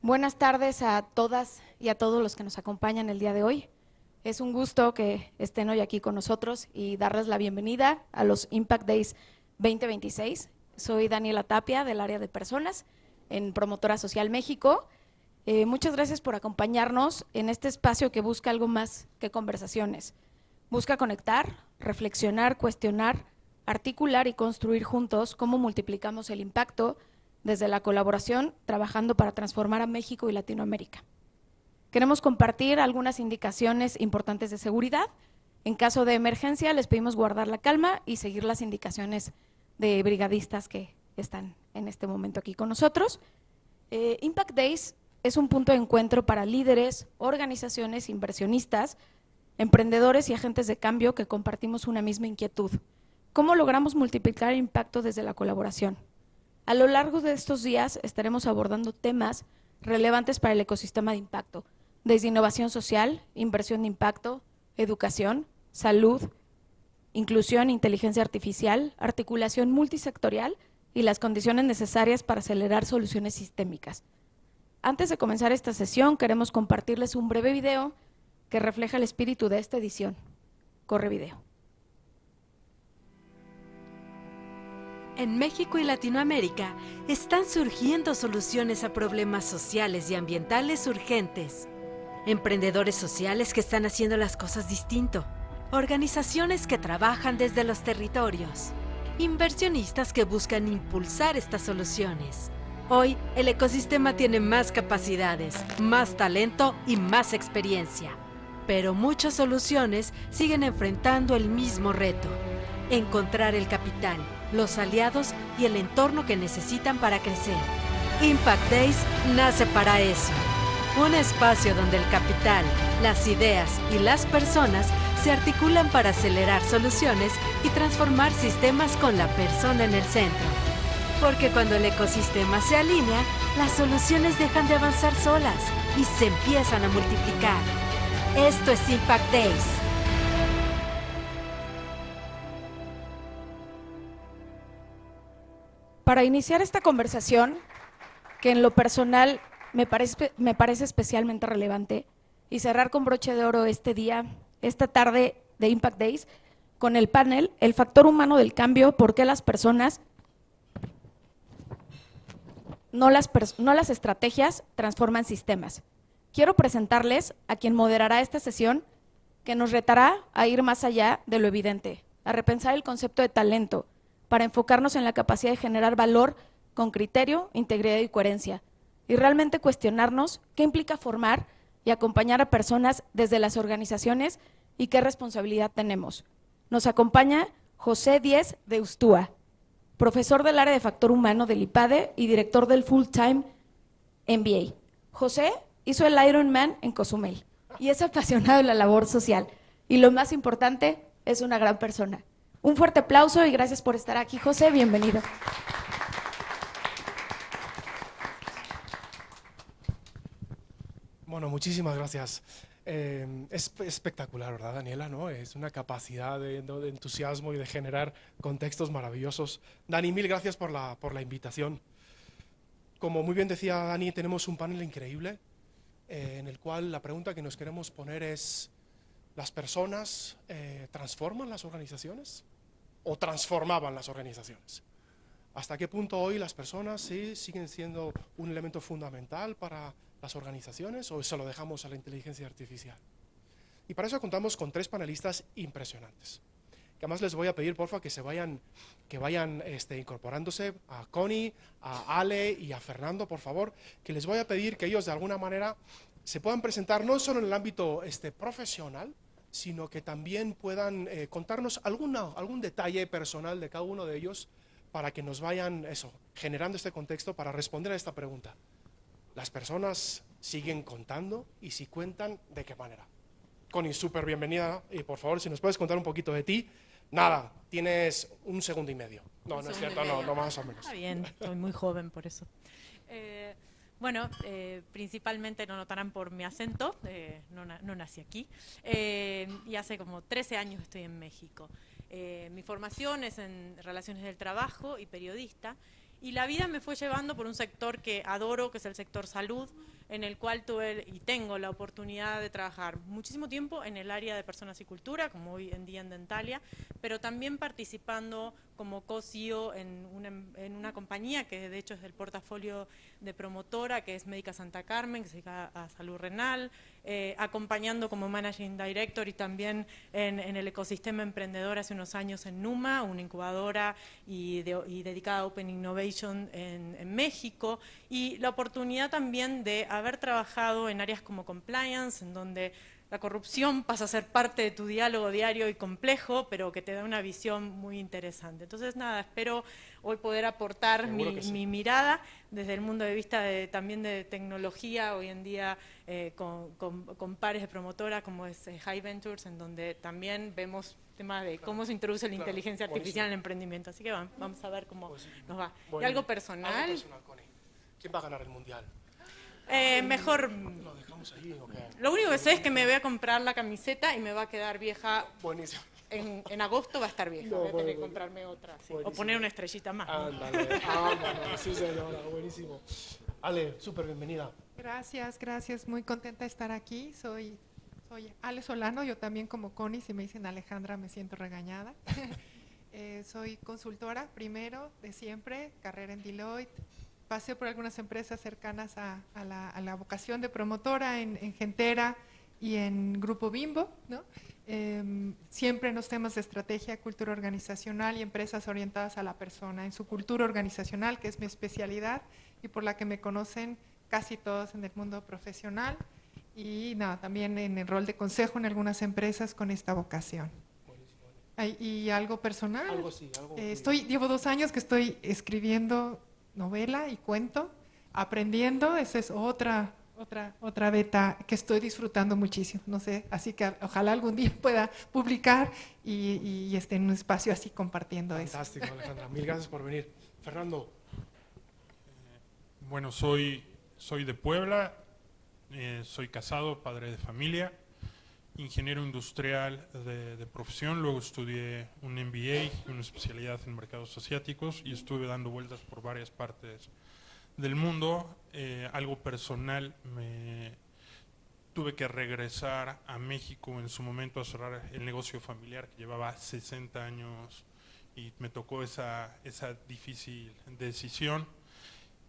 Buenas tardes a todas y a todos los que nos acompañan el día de hoy. Es un gusto que estén hoy aquí con nosotros y darles la bienvenida a los Impact Days 2026. Soy Daniela Tapia, del área de personas en Promotora Social México. Muchas gracias por acompañarnos en este espacio que busca algo más que conversaciones. Busca conectar, reflexionar, cuestionar, articular y construir juntos cómo multiplicamos el impacto desde la colaboración, trabajando para transformar a México y Latinoamérica. Queremos compartir algunas indicaciones importantes de seguridad. En caso de emergencia, les pedimos guardar la calma y seguir las indicaciones de brigadistas que están en este momento aquí con nosotros. Impact Days es un punto de encuentro para líderes, organizaciones, inversionistas, emprendedores y agentes de cambio que compartimos una misma inquietud. ¿Cómo logramos multiplicar el impacto desde la colaboración? A lo largo de estos días estaremos abordando temas relevantes para el ecosistema de impacto, desde innovación social, inversión de impacto, educación, salud, inclusión, inteligencia artificial, articulación multisectorial y las condiciones necesarias para acelerar soluciones sistémicas. Antes de comenzar esta sesión, queremos compartirles un breve video que refleja el espíritu de esta edición. Corre video. En México y Latinoamérica están surgiendo soluciones a problemas sociales y ambientales urgentes. Emprendedores sociales que están haciendo las cosas distinto. Organizaciones que trabajan desde los territorios. Inversionistas que buscan impulsar estas soluciones. Hoy, el ecosistema tiene más capacidades, más talento y más experiencia. Pero muchas soluciones siguen enfrentando el mismo reto: encontrar el capital, los aliados y el entorno que necesitan para crecer. Impact Days nace para eso. Un espacio donde el capital, las ideas y las personas se articulan para acelerar soluciones y transformar sistemas con la persona en el centro. Porque cuando el ecosistema se alinea, las soluciones dejan de avanzar solas y se empiezan a multiplicar. Esto es Impact Days. Para iniciar esta conversación, que en lo personal me parece especialmente relevante, y cerrar con broche de oro esta tarde de Impact Days, con el panel El factor humano del cambio, por qué las personas, no las estrategias, transforman sistemas. Quiero presentarles a quien moderará esta sesión, que nos retará a ir más allá de lo evidente, a repensar el concepto de talento, para enfocarnos en la capacidad de generar valor con criterio, integridad y coherencia, y realmente cuestionarnos qué implica formar y acompañar a personas desde las organizaciones y qué responsabilidad tenemos. Nos acompaña José Díez de Ustúa, profesor del área de factor humano del IPADE y director del Full Time MBA. José hizo el Ironman en Cozumel y es apasionado de la labor social, y lo más importante, es una gran persona. Un fuerte aplauso y gracias por estar aquí, José, bienvenido. Bueno, muchísimas gracias. Es espectacular, ¿verdad, Daniela? ¿No? Es una capacidad de entusiasmo y de generar contextos maravillosos. Dani, mil gracias por la invitación. Como muy bien decía Dani, tenemos un panel increíble en el cual la pregunta que nos queremos poner es: ¿las personas transforman las organizaciones o transformaban las organizaciones? ¿Hasta qué punto hoy las personas sí siguen siendo un elemento fundamental para las organizaciones o se lo dejamos a la inteligencia artificial? Y para eso contamos con tres panelistas impresionantes, que además les voy a pedir, porfa, que vayan incorporándose: a Connie, a Ale y a Fernando, por favor, que les voy a pedir que ellos de alguna manera se puedan presentar no solo en el ámbito profesional, sino que también puedan contarnos algún detalle personal de cada uno de ellos, para que nos vayan generando este contexto para responder a esta pregunta. ¿Las personas siguen contando? Y si cuentan, ¿de qué manera? Connie, súper bienvenida, y por favor, si nos puedes contar un poquito de ti. Nada, tienes 1 segundo y medio. No, no es cierto, no más o menos. Está bien, soy muy joven por eso. Principalmente lo notarán por mi acento, no nací aquí, y hace como 13 años estoy en México. Mi formación es en Relaciones del Trabajo y periodista, Y la vida me fue llevando por un sector que adoro, que es el sector salud, en el cual tuve y tengo la oportunidad de trabajar muchísimo tiempo en el área de personas y cultura, como hoy en día en Dentalia, pero también participando como co-CEO en una compañía que de hecho es del portafolio de promotora, que es Médica Santa Carmen, que se dedica a salud renal, acompañando como Managing Director y también en el ecosistema emprendedor hace unos años en Numa, una incubadora y dedicada a Open Innovation en México, y la oportunidad también de haber trabajado en áreas como compliance, en donde la corrupción pasa a ser parte de tu diálogo diario y complejo, pero que te da una visión muy interesante. Entonces, nada, espero hoy poder aportar mi mirada desde el punto de vista también de tecnología, hoy en día con pares de promotora como es High Ventures, en donde también vemos temas de cómo se introduce la inteligencia artificial en el emprendimiento. Así que vamos a ver cómo nos va. Y algo personal. Connie. ¿Quién va a ganar el Mundial? Mejor. ¿Lo dejamos ahí o qué? Lo único que sé es que me voy a comprar la camiseta y me va a quedar vieja. Buenísimo. En agosto va a estar vieja. No, voy a tener que bueno. comprarme otra. Sí. O Buenísimo. poner una estrellita más. Ándale, sí señora, buenísimo. Ale, súper bienvenida. Gracias, muy contenta de estar aquí. Soy Ale Solano, yo también como Connie, si me dicen Alejandra me siento regañada. Soy consultora primero, de siempre, carrera en Deloitte. Pasé por algunas empresas cercanas a la vocación de promotora en Gentera y en Grupo Bimbo, ¿no? Siempre en los temas de estrategia, cultura organizacional y empresas orientadas a la persona, en su cultura organizacional, que es mi especialidad y por la que me conocen casi todos en el mundo profesional, y nada, también en el rol de consejo en algunas empresas con esta vocación. ¿Y algo personal? Algo sí, algo. Llevo 2 años que estoy escribiendo novela y cuento, aprendiendo, esa es otra beta que estoy disfrutando muchísimo, no sé, así que ojalá algún día pueda publicar y esté en un espacio así compartiendo eso. Fantástico, Alejandra, mil gracias por venir. Fernando. Bueno, soy de Puebla, soy casado, padre de familia, ingeniero industrial de profesión, luego estudié un MBA y una especialidad en mercados asiáticos y estuve dando vueltas por varias partes del mundo. Algo personal, tuve que regresar a México en su momento a cerrar el negocio familiar que llevaba 60 años y me tocó esa difícil decisión.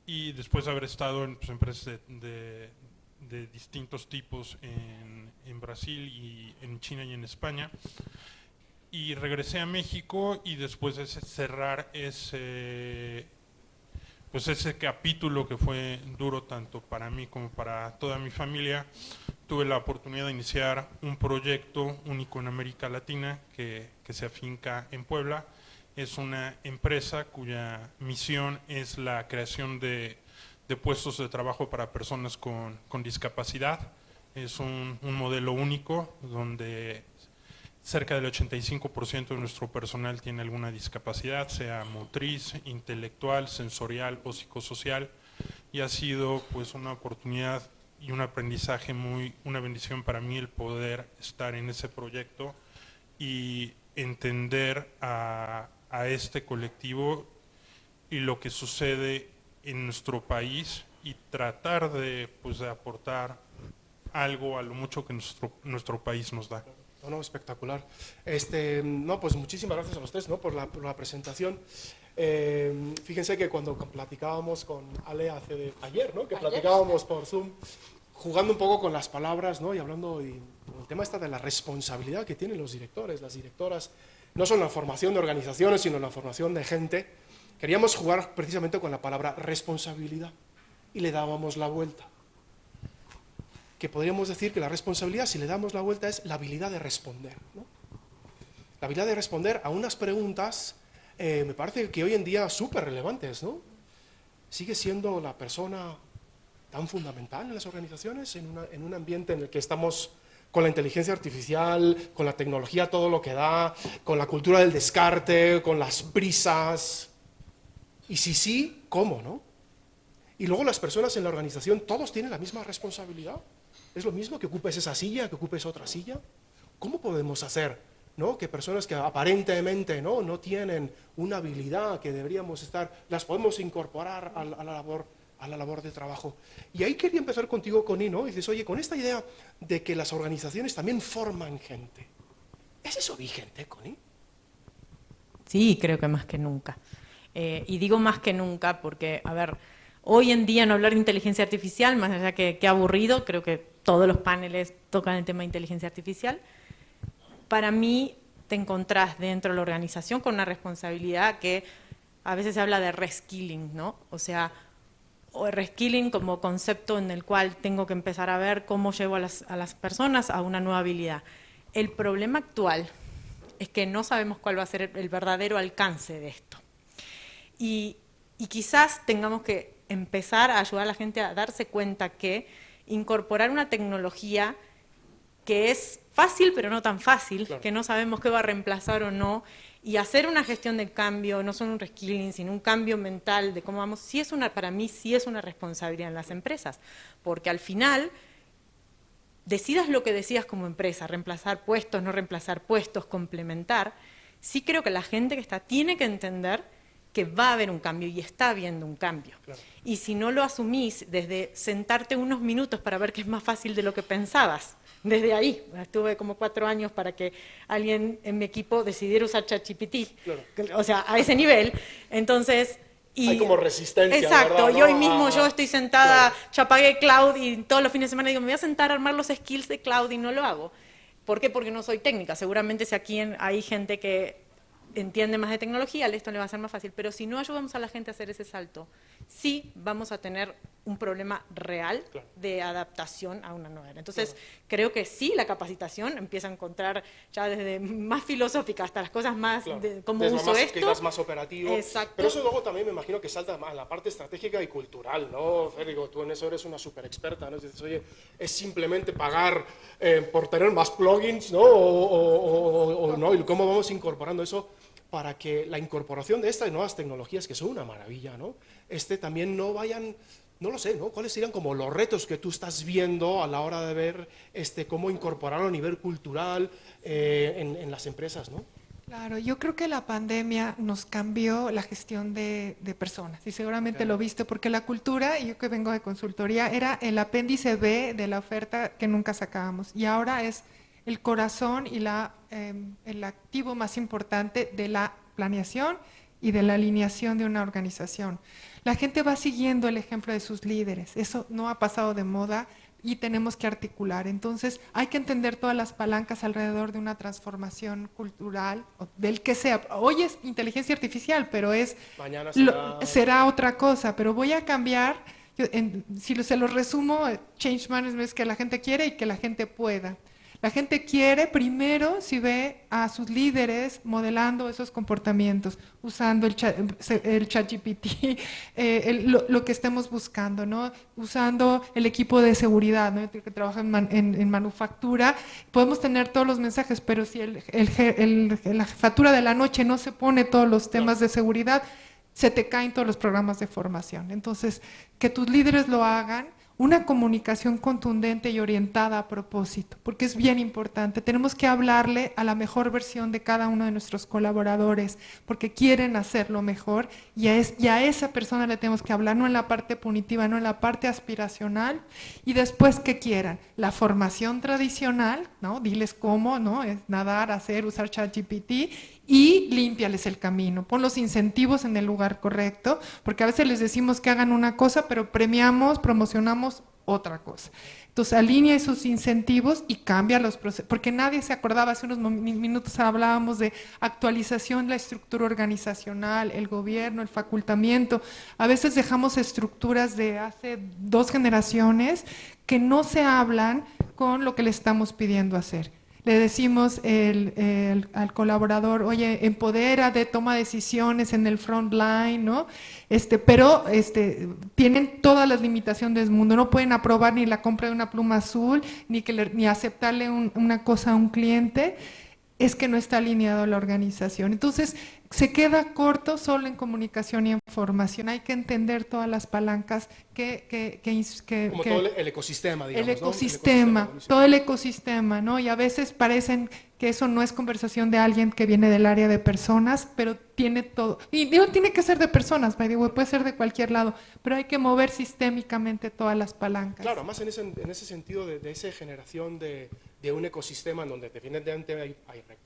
Y después de haber estado en empresas de distintos tipos en Brasil y en China y en España, y regresé a México y después de cerrar ese capítulo que fue duro tanto para mí como para toda mi familia, tuve la oportunidad de iniciar un proyecto único en América Latina que se afinca en Puebla. Es una empresa cuya misión es la creación de puestos de trabajo para personas con discapacidad. Es un modelo único donde cerca del 85% de nuestro personal tiene alguna discapacidad, sea motriz, intelectual, sensorial o psicosocial, y ha sido pues una oportunidad y un aprendizaje una bendición para mí el poder estar en ese proyecto y entender a este colectivo y lo que sucede en nuestro país y tratar de aportar algo a lo mucho que nuestro país nos da. No, espectacular. Pues muchísimas gracias a los tres, ¿no? por la presentación. Fíjense que cuando platicábamos con Ale ayer, ¿no? Que platicábamos por Zoom, jugando un poco con las palabras, ¿no? Y hablando el tema de la responsabilidad que tienen los directores, las directoras, no solo en la formación de organizaciones, sino en la formación de gente. Queríamos jugar precisamente con la palabra responsabilidad y le dábamos la vuelta. Que podríamos decir que la responsabilidad, si le damos la vuelta, es la habilidad de responder, ¿no? La habilidad de responder a unas preguntas, me parece que hoy en día súper relevantes, ¿no? Sigue siendo la persona tan fundamental en las organizaciones, en un ambiente en el que estamos con la inteligencia artificial, con la tecnología, todo lo que da, con la cultura del descarte, con las prisas. Y si sí, ¿cómo, no? Y luego las personas en la organización, ¿todos tienen la misma responsabilidad? ¿Es lo mismo que ocupes esa silla, que ocupes otra silla? ¿Cómo podemos hacer ¿no? Que personas que aparentemente no tienen una habilidad que deberíamos estar, las podemos incorporar a la labor de trabajo. Y ahí quería empezar contigo, Connie, ¿no? Y dices, oye, con esta idea de que las organizaciones también forman gente, ¿es eso vigente, Connie? Sí, creo que más que nunca. Y digo más que nunca porque, a ver, hoy en día no hablar de inteligencia artificial, más allá que aburrido, creo que todos los paneles tocan el tema de inteligencia artificial. Para mí te encontrás dentro de la organización con una responsabilidad que a veces se habla de reskilling, ¿no? O sea, o reskilling como concepto en el cual tengo que empezar a ver cómo llevo a las personas a una nueva habilidad. El problema actual es que no sabemos cuál va a ser el verdadero alcance de esto. Y quizás tengamos que empezar a ayudar a la gente a darse cuenta que incorporar una tecnología que es fácil pero no tan fácil, claro, que no sabemos qué va a reemplazar o no, y hacer una gestión del cambio, no solo un reskilling, sino un cambio mental de cómo vamos, para mí sí es una responsabilidad en las empresas, porque al final decidas lo que decidas como empresa, reemplazar puestos, no reemplazar puestos, complementar, sí creo que la gente que está tiene que entender que va a haber un cambio y está habiendo un cambio. Claro. Y si no lo asumís desde sentarte unos minutos para ver que es más fácil de lo que pensabas, desde ahí, estuve como 4 años para que alguien en mi equipo decidiera usar ChatGPT, claro, o sea, a ese nivel, entonces... Hay como resistencia, exacto, ¿verdad? y hoy mismo yo estoy sentada, claro, ya pagué cloud y todos los fines de semana digo, me voy a sentar a armar los skills de cloud y no lo hago. ¿Por qué? Porque no soy técnica. Seguramente si aquí hay gente que entiende más de tecnología, esto le va a ser más fácil, pero si no ayudamos a la gente a hacer ese salto, sí vamos a tener un problema real, claro, de adaptación a una nueva era. Entonces, claro, creo que sí, la capacitación empieza a encontrar ya desde más filosófica hasta las cosas más, claro, de cómo desde uso esto. Quizás más operativo. Exacto. Pero eso luego también me imagino que salta más a la parte estratégica y cultural, ¿no? Digo, tú en eso eres una súper experta, ¿no? Dices, oye, es simplemente pagar por tener más plugins, ¿no? O no, y cómo vamos incorporando eso para que la incorporación de estas nuevas tecnologías, que son una maravilla, ¿no? También no vayan, no lo sé, ¿no? ¿Cuáles serían como los retos que tú estás viendo a la hora de ver cómo incorporarlo a nivel cultural en las empresas, ¿no? Claro, yo creo que la pandemia nos cambió la gestión de personas y seguramente lo viste porque la cultura, y yo que vengo de consultoría, era el apéndice B de la oferta que nunca sacábamos y ahora es el corazón y el activo más importante de la planeación y de la alineación de una organización. La gente va siguiendo el ejemplo de sus líderes, eso no ha pasado de moda y tenemos que articular. Entonces hay que entender todas las palancas alrededor de una transformación cultural, del que sea. Hoy es inteligencia artificial, pero mañana será otra cosa, pero voy a cambiar. Si se lo resumo, change management es que la gente quiere y que la gente pueda. La gente quiere primero si ve a sus líderes modelando esos comportamientos, usando el ChatGPT, lo que estemos buscando, ¿no? Usando el equipo de seguridad, ¿no? Que trabaja en manufactura. Podemos tener todos los mensajes, pero si la jefatura de la noche no se pone todos los temas de seguridad, se te caen todos los programas de formación. Entonces, que tus líderes lo hagan, una comunicación contundente y orientada a propósito, porque es bien importante. Tenemos que hablarle a la mejor versión de cada uno de nuestros colaboradores, porque quieren hacerlo mejor y a esa persona le tenemos que hablar, no en la parte punitiva, no en la parte aspiracional, y después que quieran. La formación tradicional, ¿no? Diles cómo, ¿no? Es nadar, hacer, usar ChatGPT, y límpiales el camino, pon los incentivos en el lugar correcto, porque a veces les decimos que hagan una cosa, pero premiamos, promocionamos otra cosa. Entonces alinea esos incentivos y cambia los procesos, porque nadie se acordaba, hace unos minutos hablábamos de actualización, la estructura organizacional, el gobierno, el facultamiento. A veces dejamos estructuras de hace 2 generaciones que no se hablan con lo que le estamos pidiendo hacer. Le decimos al colaborador, oye, empodera, toma decisiones en el front line, ¿no? Pero tienen todas las limitaciones del mundo, no pueden aprobar ni la compra de una pluma azul, ni aceptarle una cosa a un cliente. es que no está alineado a la organización. Entonces, se queda corto solo en comunicación y en formación. Hay que entender todas las palancas Como todo el ecosistema, digamos, el ecosistema, ¿no? todo el ecosistema, ¿no? Y a veces parecen que eso no es conversación de alguien que viene del área de personas, pero tiene todo. Y no tiene que ser de personas, by the way, puede ser de cualquier lado, pero hay que mover sistémicamente todas las palancas. Claro, además en ese sentido de esa generación de un ecosistema en donde definitivamente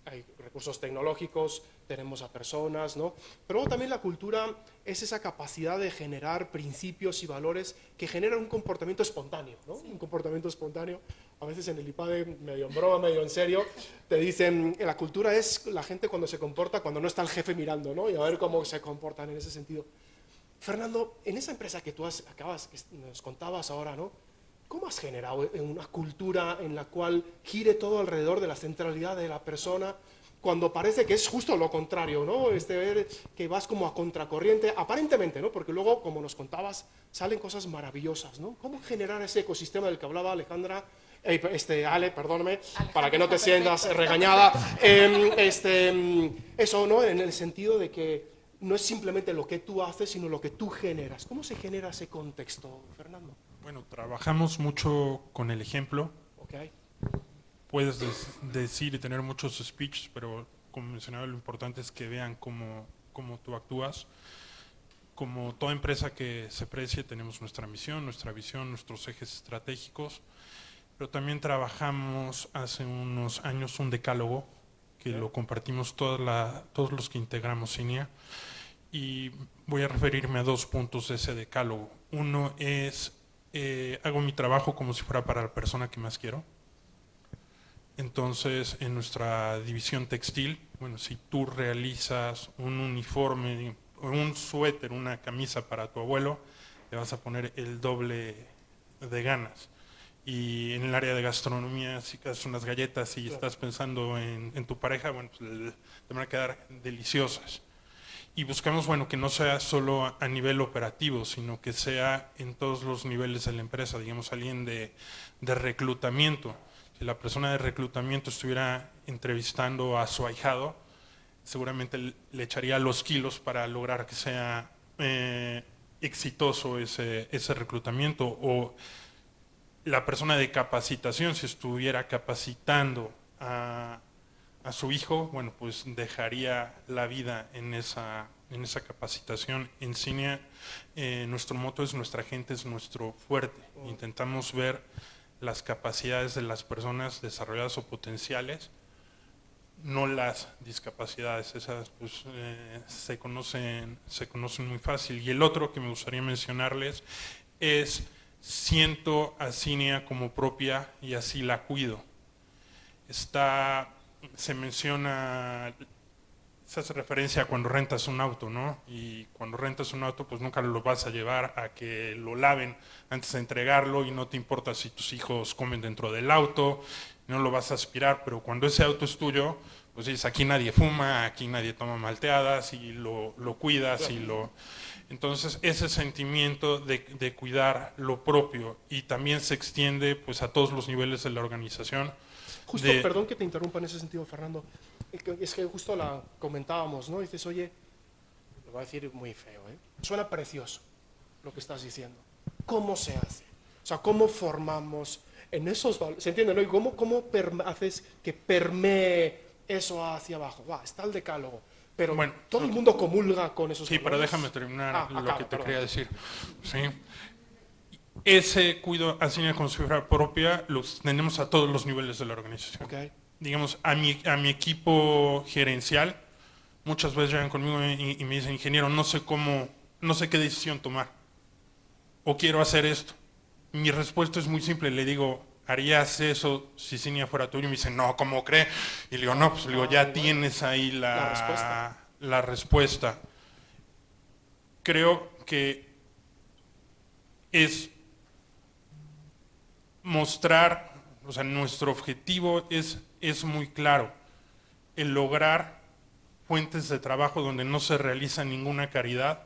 hay recursos tecnológicos, tenemos a personas, ¿no? Pero luego también la cultura es esa capacidad de generar principios y valores que generan un comportamiento espontáneo, ¿no? Sí. Un comportamiento espontáneo. A veces en el IPADE, medio en broma, medio en serio, te dicen la cultura es la gente cuando se comporta, cuando no está el jefe mirando, ¿no? Y a ver cómo se comportan en ese sentido. Fernando, en esa empresa que tú nos contabas ahora, ¿no? ¿Cómo has generado una cultura en la cual gire todo alrededor de la centralidad de la persona, cuando parece que es justo lo contrario, ¿no? Ver que vas como a contracorriente, aparentemente, ¿no? Porque luego, como nos contabas, salen cosas maravillosas, ¿no? ¿Cómo generar ese ecosistema del que hablaba Alejandra? Ale, perdóname, para que no te sientas regañada. Eso, ¿no? En el sentido de que no es simplemente lo que tú haces, sino lo que tú generas. ¿Cómo se genera ese contexto, Fernando? Bueno, trabajamos mucho con el ejemplo. Okay. Puedes decir y tener muchos speeches, pero como mencionaba, lo importante es que vean cómo tú actúas. Como toda empresa que se precie, tenemos nuestra misión, nuestra visión, nuestros ejes estratégicos, pero también trabajamos hace unos años un decálogo que lo compartimos todos los que integramos CINIA, y voy a referirme a 2 puntos de ese decálogo. Uno es, hago mi trabajo como si fuera para la persona que más quiero. Entonces, en nuestra división textil, bueno, si tú realizas un uniforme, un suéter, una camisa para tu abuelo, le vas a poner el doble de ganas. Y en el área de gastronomía, si haces unas galletas y estás pensando en tu pareja, bueno, pues te van a quedar deliciosas. Y buscamos, bueno, que no sea solo a nivel operativo, sino que sea en todos los niveles de la empresa, digamos, alguien de reclutamiento. Si la persona de reclutamiento estuviera entrevistando a su ahijado, seguramente le echaría los kilos para lograr que sea exitoso ese reclutamiento. O la persona de capacitación, si estuviera capacitando a su hijo, bueno, pues dejaría la vida en esa capacitación. En CINIA, nuestro moto es nuestra gente es nuestro fuerte. Intentamos ver las capacidades de las personas desarrolladas o potenciales, no las discapacidades. Esas pues, se conocen muy fácil. Y el otro que me gustaría mencionarles es: siento a CINIA como propia y así la cuido. Se menciona, se hace referencia a cuando rentas un auto, ¿no? Y cuando rentas un auto, pues nunca lo vas a llevar a que lo laven antes de entregarlo, y no te importa si tus hijos comen dentro del auto, no lo vas a aspirar. Pero cuando ese auto es tuyo, pues dices, aquí nadie fuma, aquí nadie toma malteadas, y lo cuidas. Entonces, ese sentimiento de cuidar lo propio, y también se extiende pues a todos los niveles de la organización. Justo, perdón que te interrumpa en ese sentido, Fernando, es que justo la comentábamos, ¿no? Dices, oye, lo voy a decir muy feo, ¿eh? Suena precioso lo que estás diciendo. ¿Cómo se hace? O sea, ¿cómo formamos en esos valores? ¿Se entiende, no? ¿Y cómo haces que permee eso hacia abajo? Está el decálogo, pero bueno, todo el mundo comulga con esos valores. Sí, pero déjame terminar lo que te quería decir. Sí. Ese cuido a CINIA con su figura propia lo tenemos a todos los niveles de la organización. Okay. Digamos, a mi equipo gerencial, muchas veces llegan conmigo y me dicen, ingeniero, no sé qué decisión tomar, o quiero hacer esto. Mi respuesta es muy simple, le digo, ¿harías eso si CINIA fuera tuyo? Y me dicen, no, ¿cómo cree? Y le digo, no, pues ya tienes ahí la respuesta. Creo que es mostrar, o sea, nuestro objetivo es muy claro: el lograr fuentes de trabajo donde no se realiza ninguna caridad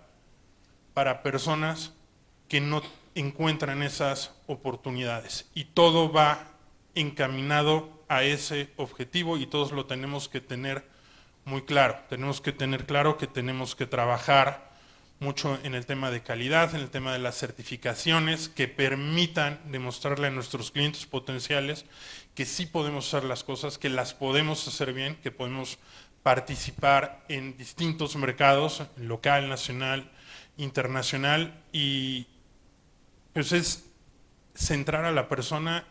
para personas que no encuentran esas oportunidades, y todo va encaminado a ese objetivo y todos lo tenemos que tener muy claro. Tenemos que tener claro que tenemos que trabajar mucho en el tema de calidad, en el tema de las certificaciones que permitan demostrarle a nuestros clientes potenciales que sí podemos hacer las cosas, que las podemos hacer bien, que podemos participar en distintos mercados, local, nacional, internacional, y pues es centrar a la persona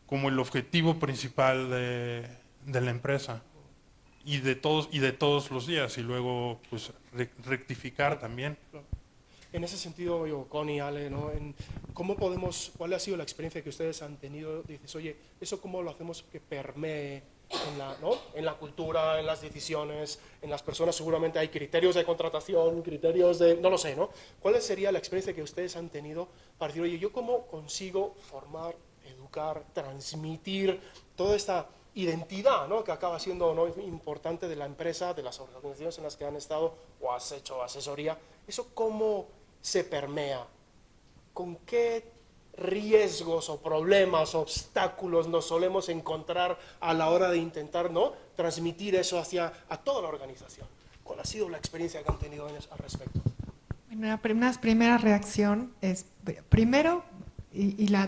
como el objetivo principal de la empresa y de todos los días, y luego pues rectificar también. En ese sentido, yo, Connie, Ale, ¿no? ¿Cuál ha sido la experiencia que ustedes han tenido? Dices, oye, ¿eso cómo lo hacemos que permee en la cultura, en las decisiones, en las personas? Seguramente hay criterios de contratación, criterios de... no lo sé, ¿no? ¿Cuál sería la experiencia que ustedes han tenido para decir, oye, ¿yo cómo consigo formar, educar, transmitir toda esta identidad, ¿no?, que acaba siendo, ¿no?, importante de la empresa, de las organizaciones en las que han estado o has hecho asesoría? ¿Eso cómo se permea? ¿Con qué riesgos o problemas, obstáculos nos solemos encontrar a la hora de intentar, ¿no?, transmitir eso a toda la organización? ¿Cuál ha sido la experiencia que han tenido al respecto? Bueno, una primera reacción es, primero,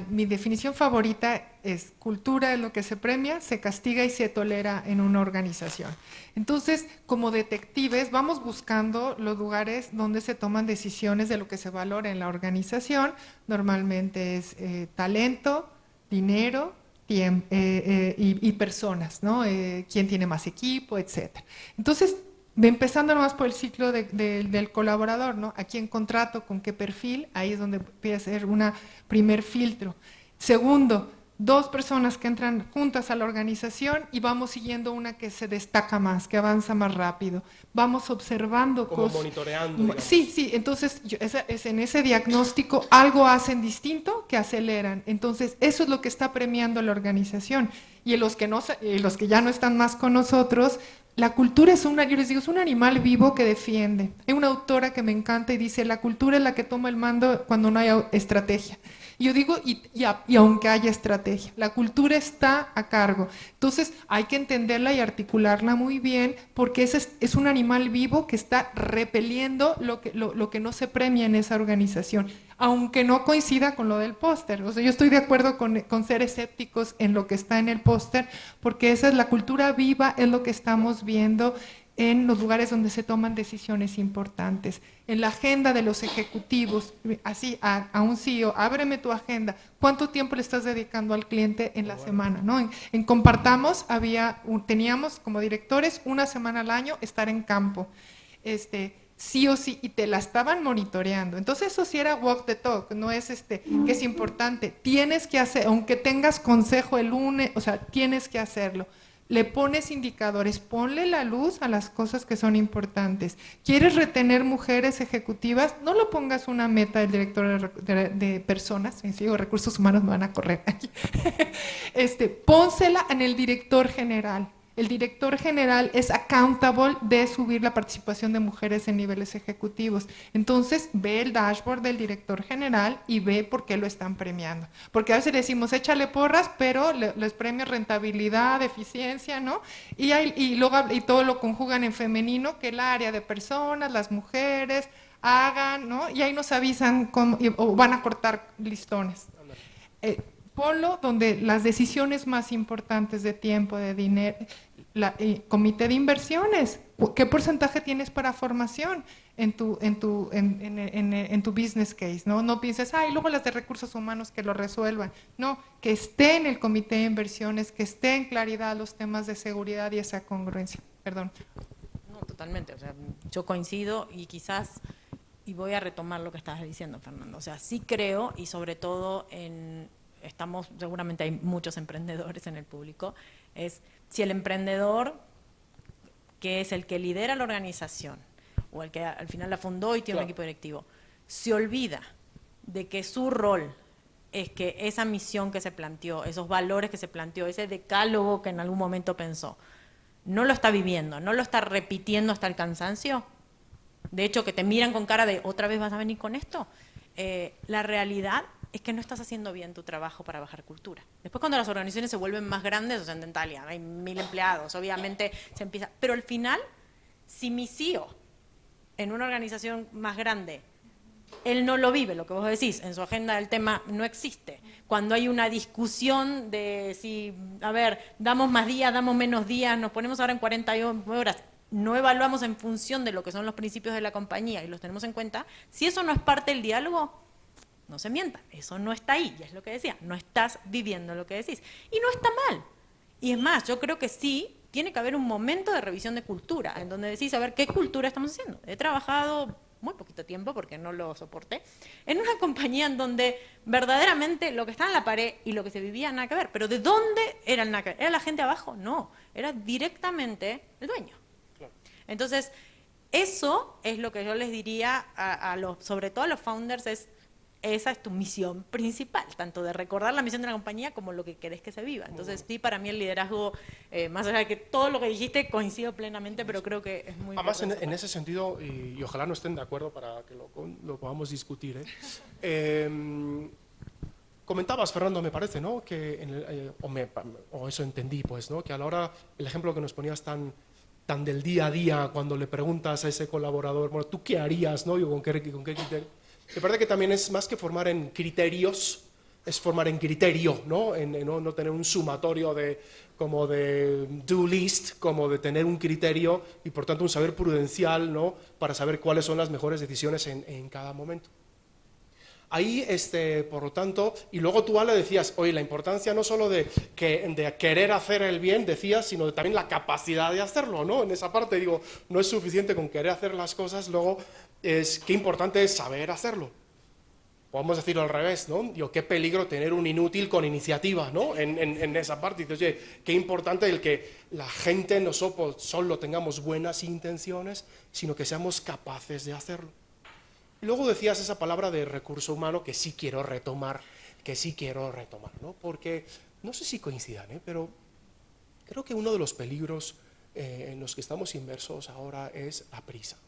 mi definición favorita es: cultura es lo que se premia, se castiga y se tolera en una organización. Entonces, como detectives, vamos buscando los lugares donde se toman decisiones de lo que se valora en la organización. Normalmente es talento, dinero, tiempo, y personas, ¿no? Quién tiene más equipo, etcétera. Entonces, empezando nomás por el ciclo del colaborador, ¿no? ¿A quién contrato? ¿Con qué perfil? Ahí es donde empieza a ser un primer filtro. Segundo, 2 personas que entran juntas a la organización y vamos siguiendo una que se destaca más, que avanza más rápido. Vamos observando como cosas. Monitoreando. Digamos. Sí, entonces en ese diagnóstico algo hacen distinto que aceleran. Entonces eso es lo que está premiando la organización. Y los que ya no están más con nosotros, la cultura es yo les digo, es un animal vivo que defiende. Hay una autora que me encanta y dice, la cultura es la que toma el mando cuando no hay estrategia. Y yo digo, y aunque haya estrategia, la cultura está a cargo. Entonces hay que entenderla y articularla muy bien, porque es un animal vivo que está repeliendo lo que no se premia en esa organización, aunque no coincida con lo del póster. O sea, yo estoy de acuerdo con ser escépticos en lo que está en el póster, porque esa es la cultura viva, es lo que estamos viendo en los lugares donde se toman decisiones importantes. En la agenda de los ejecutivos, así a un CEO, ábreme tu agenda, ¿cuánto tiempo le estás dedicando al cliente en la semana? ¿No? En Compartamos teníamos como directores 1 semana al año estar en campo, sí o sí, y te la estaban monitoreando. Entonces eso sí era walk the talk, no es que es importante, tienes que hacer, aunque tengas consejo el lunes, o sea, tienes que hacerlo. Le pones indicadores, ponle la luz a las cosas que son importantes. ¿Quieres retener mujeres ejecutivas? No lo pongas una meta del director de personas, si digo recursos humanos me van a correr aquí. Pónsela en el director general. El director general es accountable de subir la participación de mujeres en niveles ejecutivos. Entonces, ve el dashboard del director general y ve por qué lo están premiando. Porque a veces decimos, échale porras, pero les premia rentabilidad, eficiencia, ¿no? Y todo lo conjugan en femenino, que el área de personas, las mujeres, hagan, ¿no? Y ahí nos avisan o van a cortar listones. Ponlo donde las decisiones más importantes de tiempo, de dinero, comité de inversiones, ¿qué porcentaje tienes para formación en tu business case? No pienses, luego las de recursos humanos que lo resuelvan. No, que esté en el comité de inversiones, que esté en claridad los temas de seguridad y esa congruencia. Perdón. No, totalmente, o sea, yo coincido y quizás, y voy a retomar lo que estabas diciendo, Fernando, o sea, sí creo, y sobre todo seguramente hay muchos emprendedores en el público, es si el emprendedor, que es el que lidera la organización, o el que al final la fundó y tiene un equipo directivo, se olvida de que su rol es que esa misión que se planteó, esos valores que se planteó, ese decálogo que en algún momento pensó, no lo está viviendo, no lo está repitiendo hasta el cansancio, de hecho que te miran con cara de, ¿otra vez vas a venir con esto? La realidad es que no estás haciendo bien tu trabajo para bajar cultura. Después cuando las organizaciones se vuelven más grandes, o sea, en Dentalia hay 1000 empleados, obviamente se empieza, pero al final, si mi CEO en una organización más grande, él no lo vive, lo que vos decís, en su agenda del tema no existe. Cuando hay una discusión de si, a ver, damos más días, damos menos días, nos ponemos ahora en 48 horas, no evaluamos en función de lo que son los principios de la compañía y los tenemos en cuenta, si eso no es parte del diálogo, no se mientan, eso no está ahí, y es lo que decía, no estás viviendo lo que decís. Y no está mal. Y es más, yo creo que sí, tiene que haber un momento de revisión de cultura, en donde decís, a ver, ¿qué cultura estamos haciendo? He trabajado muy poquito tiempo, porque no lo soporté, en una compañía en donde verdaderamente lo que estaba en la pared y lo que se vivía nada que ver. Pero ¿de dónde era el nada que ver? ¿Era la gente abajo? No, era directamente el dueño. Entonces, eso es lo que yo les diría sobre todo a los founders, esa es tu misión principal, tanto de recordar la misión de la compañía como lo que querés que se viva. Entonces, sí, para mí el liderazgo, más allá de que todo lo que dijiste coincido plenamente, pero creo que es muy Además, importante. en ese sentido, y ojalá no estén de acuerdo para que lo podamos discutir, comentabas, Fernando, me parece, ¿no? Que o eso entendí, pues, ¿no? Que a la hora, el ejemplo que nos ponías tan del día a día, cuando le preguntas a ese colaborador, bueno, ¿tú qué harías, no? ¿Con qué criterio? Me parece que también es más que formar en criterios, es formar en criterio, ¿no? No tener un sumatorio como de do list, como de tener un criterio y por tanto un saber prudencial, ¿no? Para saber cuáles son las mejores decisiones en cada momento. Ahí, por lo tanto, y luego tú, Ale, decías, oye, la importancia no solo de querer hacer el bien, decías, sino también la capacidad de hacerlo, ¿no? En esa parte, digo, no es suficiente con querer hacer las cosas, luego qué importante es saber hacerlo. Podemos decirlo al revés, ¿no? Digo, qué peligro tener un inútil con iniciativa, ¿no? En esa parte. Dices, oye, qué importante el que la gente no solo tengamos buenas intenciones, sino que seamos capaces de hacerlo. Y luego decías esa palabra de recurso humano que sí quiero retomar, ¿no? Porque, no sé si coincidan, pero creo que uno de los peligros en los que estamos inmersos ahora es la prisa.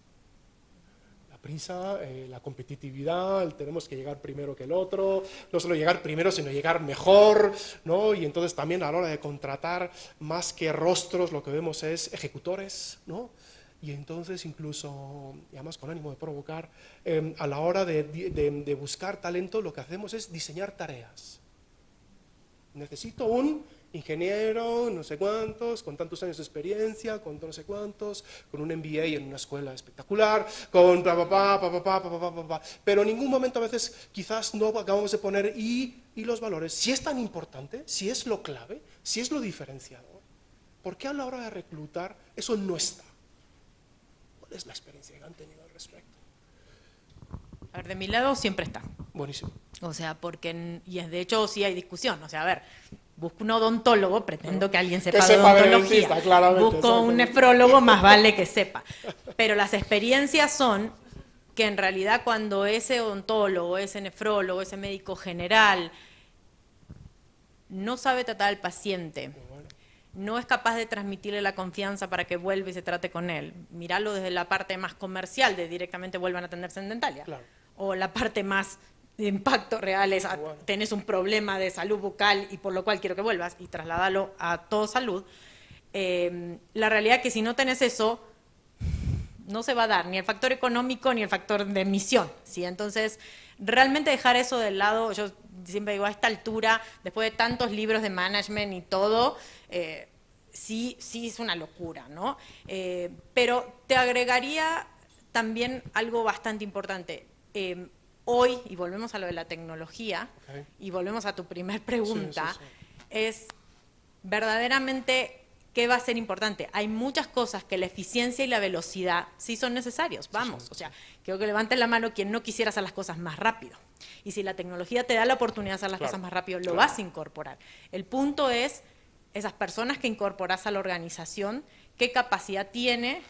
La prisa, la competitividad, tenemos que llegar primero que el otro, no solo llegar primero, sino llegar mejor, ¿no? Y entonces también a la hora de contratar, más que rostros, lo que vemos es ejecutores, ¿no? Y entonces incluso, y además con ánimo de provocar, a la hora de buscar talento, lo que hacemos es diseñar tareas. Necesito un ingeniero, no sé cuántos, con tantos años de experiencia, con no sé cuántos, con un MBA en una escuela espectacular, con pero en ningún momento a veces quizás no acabamos de poner y los valores. Si es tan importante, si es lo clave, si es lo diferenciador, ¿por qué a la hora de reclutar eso no está? ¿Cuál es la experiencia que han tenido al respecto? A ver, de mi lado siempre está. Buenísimo. O sea, porque, y de hecho sí hay discusión, o sea, a ver, busco un odontólogo, pretendo que alguien sepa de odontología, busco un nefrólogo, más vale que sepa. Pero las experiencias son que en realidad cuando ese odontólogo, ese nefrólogo, ese médico general no sabe tratar al paciente, no es capaz de transmitirle la confianza para que vuelva y se trate con él. Míralo desde la parte más comercial, de directamente vuelvan a atenderse en Dentalia. Claro. O la parte más de impacto real es, tenés un problema de salud bucal y por lo cual quiero que vuelvas, y trasladalo a todo salud. La realidad es que si no tenés eso, no se va a dar ni el factor económico ni el factor de misión, ¿sí? Entonces, realmente dejar eso de lado, yo siempre digo, a esta altura, después de tantos libros de management y todo, sí es una locura, ¿no? Pero te agregaría también algo bastante importante. Hoy, y volvemos a lo de la tecnología, y volvemos a tu primer pregunta, es verdaderamente qué va a ser importante. Hay muchas cosas que la eficiencia y la velocidad sí son necesarios, vamos, o sea, quiero que levanten la mano quien no quisiera hacer las cosas más rápido. Y si la tecnología te da la oportunidad de hacer las cosas más rápido, lo vas a incorporar. El punto es, esas personas que incorporas a la organización, qué capacidad tiene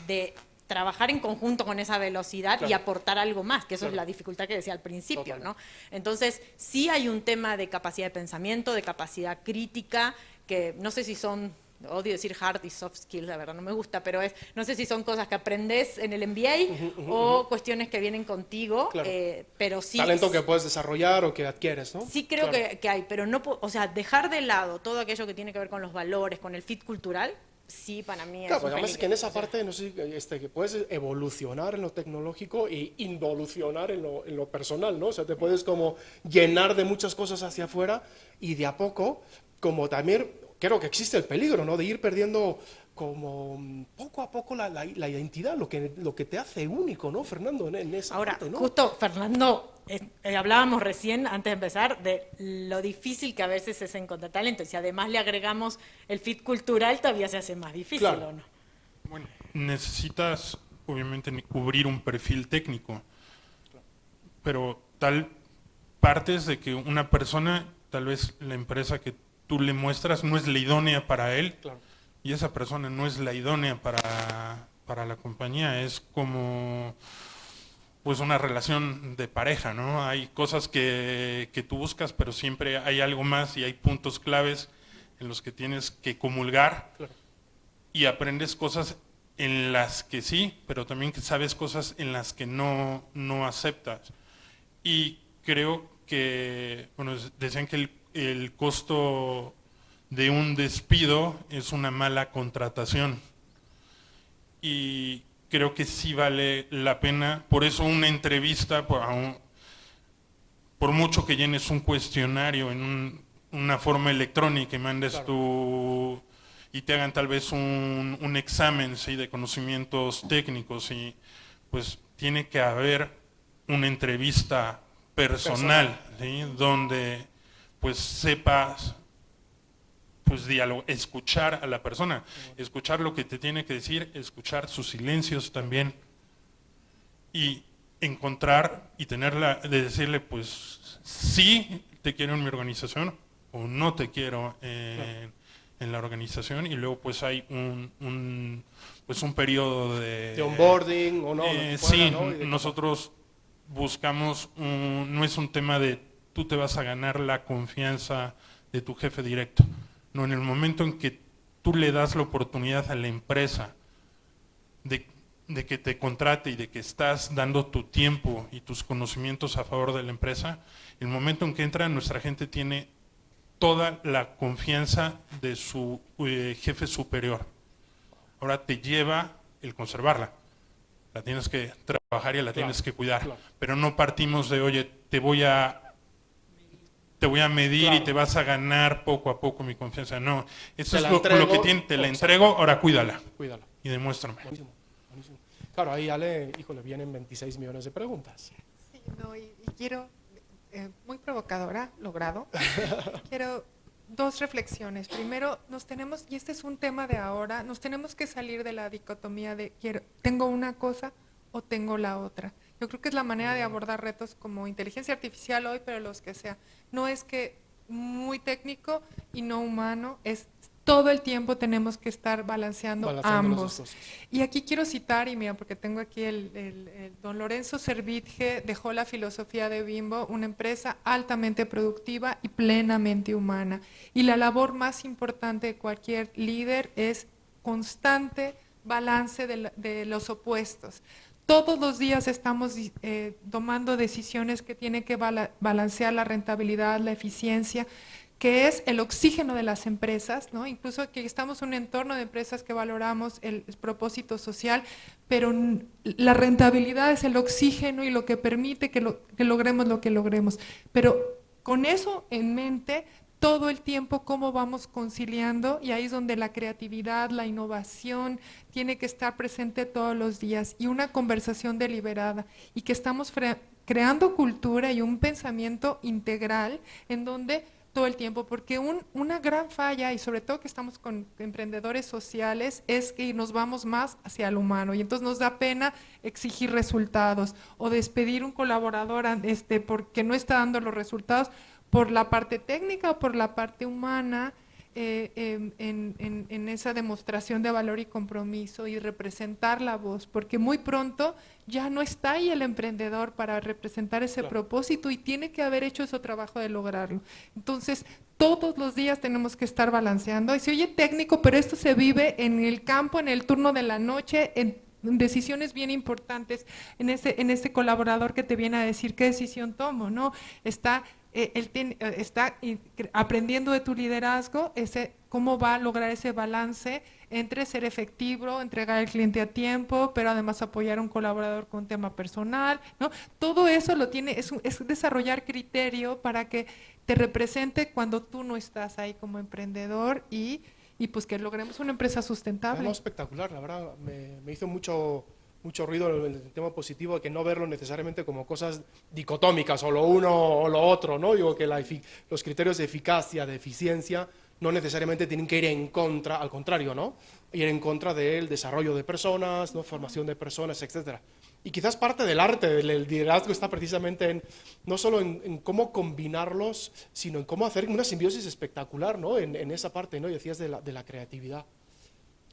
de trabajar en conjunto con esa velocidad y aportar algo más, que eso es la dificultad que decía al principio, ¿no? Entonces, sí hay un tema de capacidad de pensamiento, de capacidad crítica, que no sé si son odio decir hard y soft skills, la verdad no me gusta, pero no sé si son cosas que aprendes en el MBA o cuestiones que vienen contigo, Claro. pero sí. Talento que puedes desarrollar o que adquieres, ¿no? Sí creo Claro. que hay, pero no, o sea, dejar de lado todo aquello que tiene que ver con los valores, con el fit cultural, sí, para mí es Claro, un porque además es que en peligro. esa parte, no sé, que puedes evolucionar en lo tecnológico e involucionar en lo personal, ¿no? O sea, te puedes como llenar de muchas cosas hacia afuera y de a poco, como también creo que existe el peligro, ¿no? De ir perdiendo como poco a poco la identidad, lo que te hace único, ¿no, Fernando? En esa Ahora, parte, ¿no? justo, Fernando, hablábamos recién, antes de empezar, de lo difícil que a veces es encontrar talento. Y si además le agregamos el fit cultural, todavía se hace más difícil, Claro. ¿o no? Bueno, necesitas obviamente cubrir un perfil técnico, pero partes de que una persona, tal vez la empresa que tú le muestras no es la idónea para él, Claro. y esa persona no es la idónea para la compañía. Es como pues una relación de pareja, ¿no? Hay cosas que tú buscas, pero siempre hay algo más y hay puntos claves en los que tienes que comulgar. Claro. Y aprendes cosas en las que sí, pero también que sabes cosas en las que no aceptas. Y creo que, bueno, decían que el costo de un despido es una mala contratación. Y creo que sí vale la pena, por eso una entrevista, por mucho que llenes un cuestionario en una forma electrónica y mandes Claro. y te hagan tal vez un examen, ¿sí?, de conocimientos técnicos, y pues tiene que haber una entrevista personal, ¿sí?, donde pues sepas pues escuchar a la persona, escuchar lo que te tiene que decir, escuchar sus silencios también, y encontrar y de decirle pues sí te quiero en mi organización o no te quiero en la organización, y luego pues hay un periodo De onboarding o no. lo que fuera, sí, ¿no? Y de nosotros buscamos no es un tema de tú te vas a ganar la confianza de tu jefe directo. No, en el momento en que tú le das la oportunidad a la empresa de que te contrate y de que estás dando tu tiempo y tus conocimientos a favor de la empresa, el momento en que entra, nuestra gente tiene toda la confianza de su jefe superior. Ahora te lleva el conservarla. La tienes que trabajar y la tienes que cuidar. Claro. Pero no partimos de, oye, te voy a medir Claro. y te vas a ganar poco a poco mi confianza. No, eso Te es la lo entrego, que tiene, te la exacto. entrego, ahora cuídala Cuídala. y demuéstrame. Buenísimo, buenísimo. Claro, ahí Ale, híjole, vienen 26 millones de preguntas. Sí, no, y quiero, muy provocadora, logrado, quiero dos reflexiones. Primero, y este es un tema de ahora, nos tenemos que salir de la dicotomía de tengo una cosa o tengo la otra. Yo creo que es la manera de abordar retos como inteligencia artificial hoy, pero los que sea. No es que muy técnico y no humano, es todo el tiempo tenemos que estar balanceando Balanceando las ambos. dos cosas. Y aquí quiero citar, y mira, porque tengo aquí el don Lorenzo Servitje dejó la filosofía de Bimbo, una empresa altamente productiva y plenamente humana. Y la labor más importante de cualquier líder es constante balance de los opuestos. Todos los días estamos tomando decisiones que tienen que balancear la rentabilidad, la eficiencia, que es el oxígeno de las empresas, ¿no? Incluso que estamos en un entorno de empresas que valoramos el propósito social, pero la rentabilidad es el oxígeno y lo que permite que logremos lo que logremos. Pero con eso en mente, todo el tiempo cómo vamos conciliando, y ahí es donde la creatividad, la innovación tiene que estar presente todos los días, y una conversación deliberada, y que estamos creando cultura y un pensamiento integral en donde todo el tiempo, porque una gran falla, y sobre todo que estamos con emprendedores sociales, es que nos vamos más hacia lo humano, y entonces nos da pena exigir resultados o despedir un colaborador porque no está dando los resultados por la parte técnica o por la parte humana. en esa demostración de valor y compromiso y representar la voz, porque muy pronto ya no está ahí el emprendedor para representar ese propósito y tiene que haber hecho ese trabajo de lograrlo. Entonces, todos los días tenemos que estar balanceando. Y se oye técnico, pero esto se vive en el campo, en el turno de la noche, en decisiones bien importantes, en ese colaborador que te viene a decir qué decisión tomo, ¿no? Está aprendiendo de tu liderazgo, cómo va a lograr ese balance entre ser efectivo, entregar al cliente a tiempo, pero además apoyar a un colaborador con tema personal, ¿no? Todo eso es desarrollar criterio para que te represente cuando tú no estás ahí como emprendedor y pues que logremos una empresa sustentable. No, espectacular, la verdad, me hizo mucho ruido el tema positivo de que no verlo necesariamente como cosas dicotómicas, o lo uno o lo otro, ¿no? Digo que los criterios de eficacia, de eficiencia, no necesariamente tienen que ir en contra, al contrario, ¿no? Ir en contra del desarrollo de personas, ¿no? Formación de personas, etcétera. Y quizás parte del arte del liderazgo está precisamente no solo en cómo combinarlos, sino en cómo hacer una simbiosis espectacular, ¿no? En esa parte, ¿no? Y decías de la creatividad.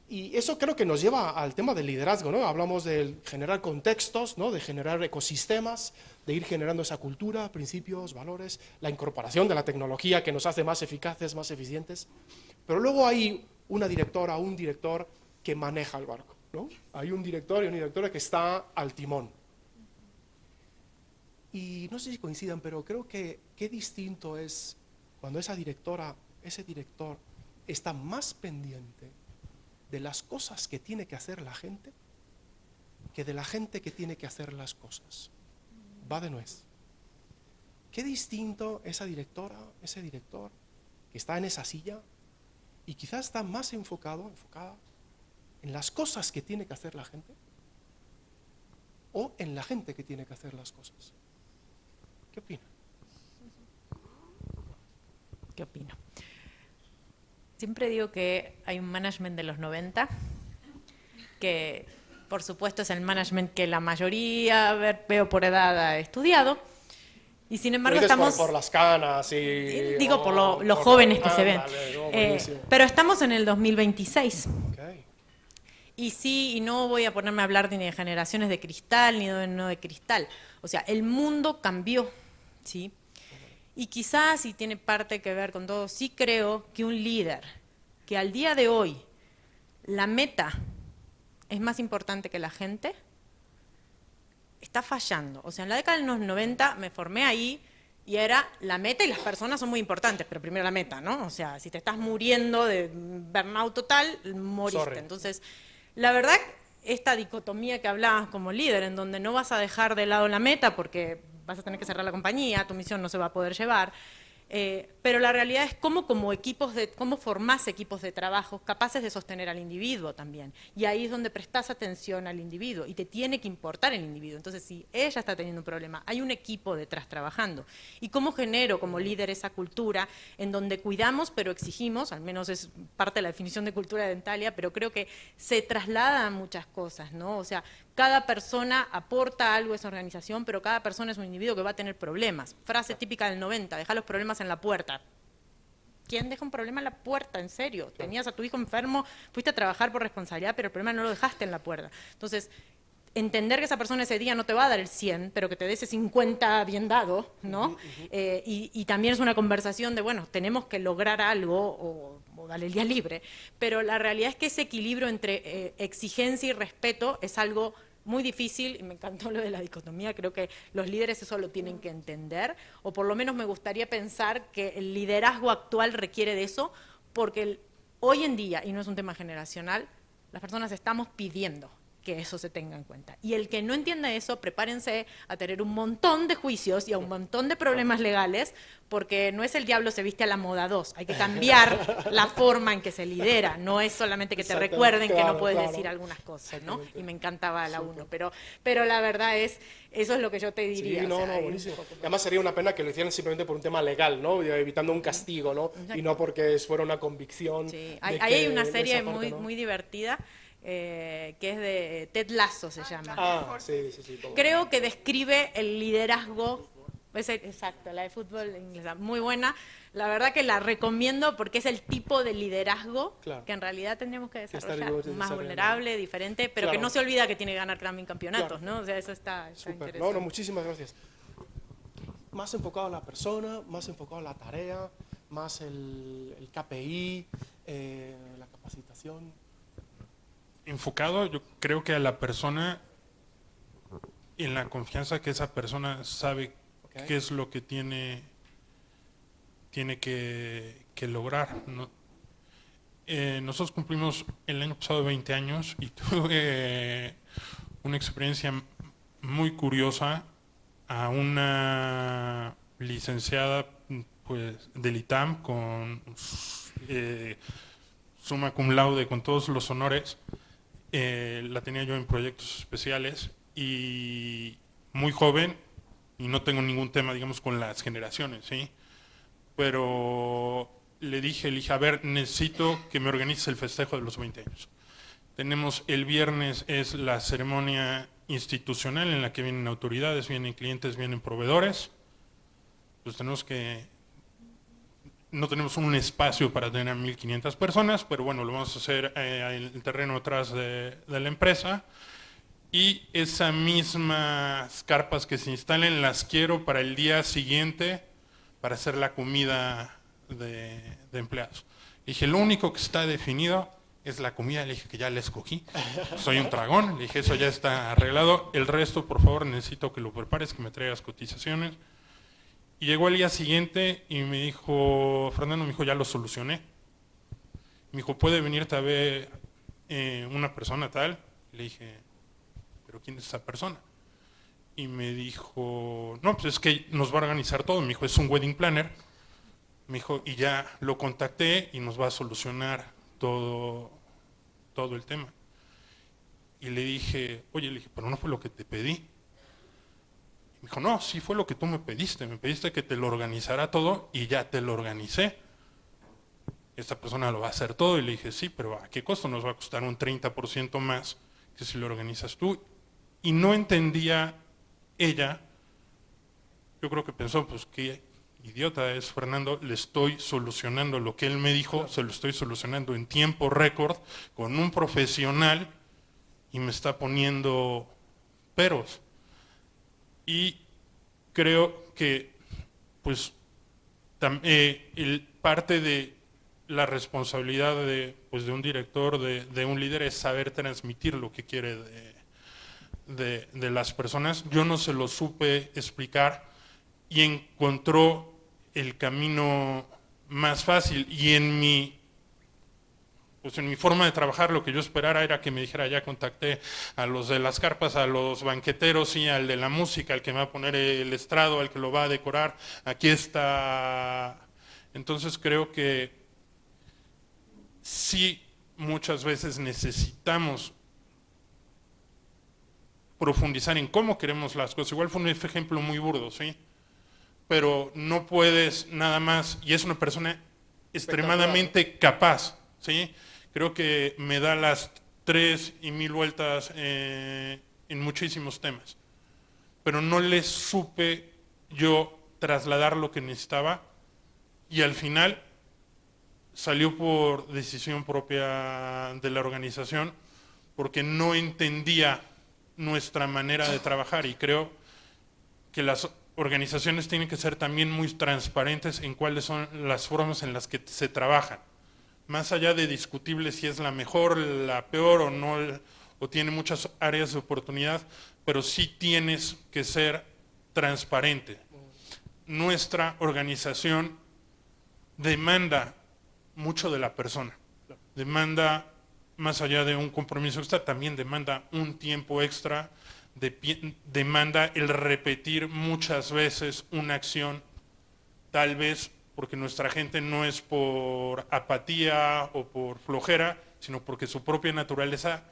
Y eso creo que nos lleva al tema del liderazgo, ¿no? Hablamos de generar contextos, ¿no? De generar ecosistemas, de ir generando esa cultura, principios, valores, la incorporación de la tecnología que nos hace más eficaces, más eficientes. Pero luego hay una directora o un director que maneja el barco, ¿no? Hay un director y una directora que está al timón. Y no sé si coincidan, pero creo que qué distinto es cuando esa directora, ese director está más pendiente de las cosas que tiene que hacer la gente que de la gente que tiene que hacer las cosas. Va de nuez. Qué distinto esa directora, ese director que está en esa silla y quizás está más enfocada en las cosas que tiene que hacer la gente o en la gente que tiene que hacer las cosas. ¿Qué opinan? ¿Qué opino? Siempre digo que hay un management de los 90, que por supuesto es el management que la mayoría, veo por edad, ha estudiado, y sin embargo estamos... por las canas y... Digo por los jóvenes que se ven. No, pero estamos en el 2026. Okay. Y sí, y no voy a ponerme a hablar ni de generaciones de cristal, ni de no de cristal. O sea, el mundo cambió, ¿sí? Y quizás, y tiene parte que ver con todo, sí creo que un líder que al día de hoy la meta es más importante que la gente, está fallando. O sea, en la década de los 90 me formé ahí y era la meta y las personas son muy importantes, pero primero la meta, ¿no? O sea, si te estás muriendo de burnout total, moriste. Sorry. Entonces, la verdad, esta dicotomía que hablabas como líder, en donde no vas a dejar de lado la meta porque vas a tener que cerrar la compañía, tu misión no se va a poder llevar, pero la realidad es cómo formás equipos de trabajo capaces de sostener al individuo también. Y ahí es donde prestás atención al individuo y te tiene que importar el individuo. Entonces, si ella está teniendo un problema, hay un equipo detrás trabajando. ¿Y cómo genero como líder esa cultura en donde cuidamos pero exigimos? Al menos es parte de la definición de cultura de Dentalia, pero creo que se traslada a muchas cosas, ¿no? O sea, cada persona aporta algo a esa organización, pero cada persona es un individuo que va a tener problemas. Frase típica del 90, deja los problemas en la puerta. ¿Quién deja un problema en la puerta? En serio, tenías a tu hijo enfermo, fuiste a trabajar por responsabilidad, pero el problema no lo dejaste en la puerta. Entonces, entender que esa persona ese día no te va a dar el 100, pero que te dé ese 50 bien dado, ¿no? Y también es una conversación de, bueno, tenemos que lograr algo o darle el día libre, pero la realidad es que ese equilibrio entre exigencia y respeto es algo muy difícil, y me encantó lo de la dicotomía, creo que los líderes eso lo tienen que entender, o por lo menos me gustaría pensar que el liderazgo actual requiere de eso, porque hoy en día, y no es un tema generacional, las personas estamos pidiendo que eso se tenga en cuenta. Y el que no entienda eso, prepárense a tener un montón de juicios y a un montón de problemas legales, porque no es el diablo se viste a la moda 2, hay que cambiar la forma en que se lidera, no es solamente que te recuerden que no puedes decir algunas cosas, ¿no? Y me encantaba la 1, pero la verdad es, eso es lo que yo te diría. Sí, no, buenísimo. Además sería una pena que lo hicieran simplemente por un tema legal, ¿no? Evitando un castigo, ¿no? Y no porque fuera una convicción. Sí, ahí hay una serie muy divertida, que es de Ted Lasso, se llama. Sí. Creo que describe el liderazgo Pues, exacto, la de fútbol inglesa, muy buena. La verdad que la recomiendo porque es el tipo de liderazgo Claro. que en realidad tendríamos que está desarrollar, desarrollando. más vulnerable, diferente, pero Claro. que no se olvida que tiene que ganar también campeonatos, Claro. ¿no? O sea, eso está Súper. interesante. No, muchísimas gracias. Más enfocado a la persona, más enfocado a la tarea, más el KPI, la capacitación. Enfocado, yo creo que a la persona, en la confianza que esa persona sabe Ok. qué es lo que tiene que lograr, ¿no? Nosotros cumplimos el año pasado 20 años y tuve una experiencia muy curiosa a una licenciada pues, del ITAM con summa cum laude, con todos los honores. La tenía yo en proyectos especiales y muy joven, y no tengo ningún tema, digamos, con las generaciones, ¿sí? Pero le dije, a ver, necesito que me organices el festejo de los 20 años. Tenemos el viernes, es la ceremonia institucional en la que vienen autoridades, vienen clientes, vienen proveedores. Pues tenemos que... No tenemos un espacio para tener a 1.500 personas, pero bueno, lo vamos a hacer en el terreno atrás de la empresa. Y esas mismas carpas que se instalen las quiero para el día siguiente para hacer la comida de empleados. Dije, lo único que está definido es la comida. Le dije que ya la escogí. Soy un dragón. Le dije, eso ya está arreglado. El resto, por favor, necesito que lo prepares, que me traigas cotizaciones. Y llegó el día siguiente y me dijo, Fernando, me dijo, ya lo solucioné. Me dijo, ¿puede venirte a ver una persona tal? Le dije, ¿pero quién es esa persona? Y me dijo, no, pues es que nos va a organizar todo. Me dijo, es un wedding planner. Me dijo, y ya lo contacté y nos va a solucionar todo el tema. Y le dije, oye, le dije, pero no fue lo que te pedí. Me dijo, no, sí fue lo que tú me pediste que te lo organizara todo y ya te lo organicé. Esta persona lo va a hacer todo y le dije, sí, pero ¿a qué costo? Nos va a costar un 30% más que si lo organizas tú. Y no entendía ella, yo creo que pensó, pues qué idiota es Fernando, le estoy solucionando lo que él me dijo, se lo estoy solucionando en tiempo récord con un profesional y me está poniendo peros. Y creo que pues parte de la responsabilidad de un director, de un líder, es saber transmitir lo que quiere de las personas. Yo no se lo supe explicar y encontró el camino más fácil, y en mi forma de trabajar lo que yo esperara era que me dijera, ya contacté a los de las carpas, a los banqueteros y al de la música, al que me va a poner el estrado, al que lo va a decorar, aquí está. Entonces creo que sí, muchas veces necesitamos profundizar en cómo queremos las cosas. Igual fue un ejemplo muy burdo, ¿sí? Pero no puedes nada más, y es una persona extremadamente capaz, ¿sí? Creo que me da las 3,000 vueltas en muchísimos temas, pero no le supe yo trasladar lo que necesitaba, y al final salió por decisión propia de la organización, porque no entendía nuestra manera de trabajar, y creo que las organizaciones tienen que ser también muy transparentes en cuáles son las formas en las que se trabajan. Más allá de discutible si es la mejor, la peor o no, o tiene muchas áreas de oportunidad, pero sí tienes que ser transparente. Nuestra organización demanda mucho de la persona, demanda, más allá de un compromiso extra, también demanda un tiempo extra, demanda el repetir muchas veces una acción, tal vez porque nuestra gente no es por apatía o por flojera, sino porque su propia naturaleza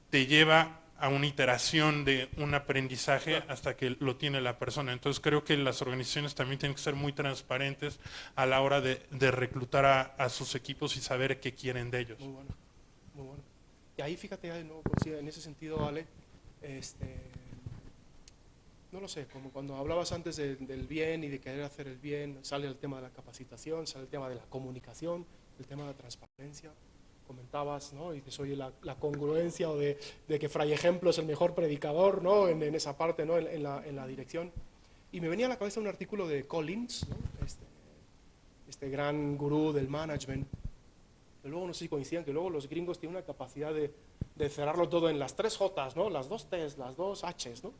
te lleva a una iteración de un aprendizaje hasta que lo tiene la persona. Entonces creo que las organizaciones también tienen que ser muy transparentes a la hora de reclutar a sus equipos y saber qué quieren de ellos. Muy bueno, muy bueno. Y ahí fíjate, ¿no? En ese sentido, Ale, no lo sé, como cuando hablabas antes del bien y de querer hacer el bien, sale el tema de la capacitación, sale el tema de la comunicación, el tema de la transparencia. Comentabas, ¿no? Y dices, oye, la congruencia o de que Fray Ejemplo es el mejor predicador, ¿no? En esa parte, ¿no? En la dirección. Y me venía a la cabeza un artículo de Collins, ¿no? Este gran gurú del management, que luego no sé si coinciden, que luego los gringos tienen una capacidad de cerrarlo todo en las 3 J's, ¿no? Las 2 T's, las 2 H's, ¿no?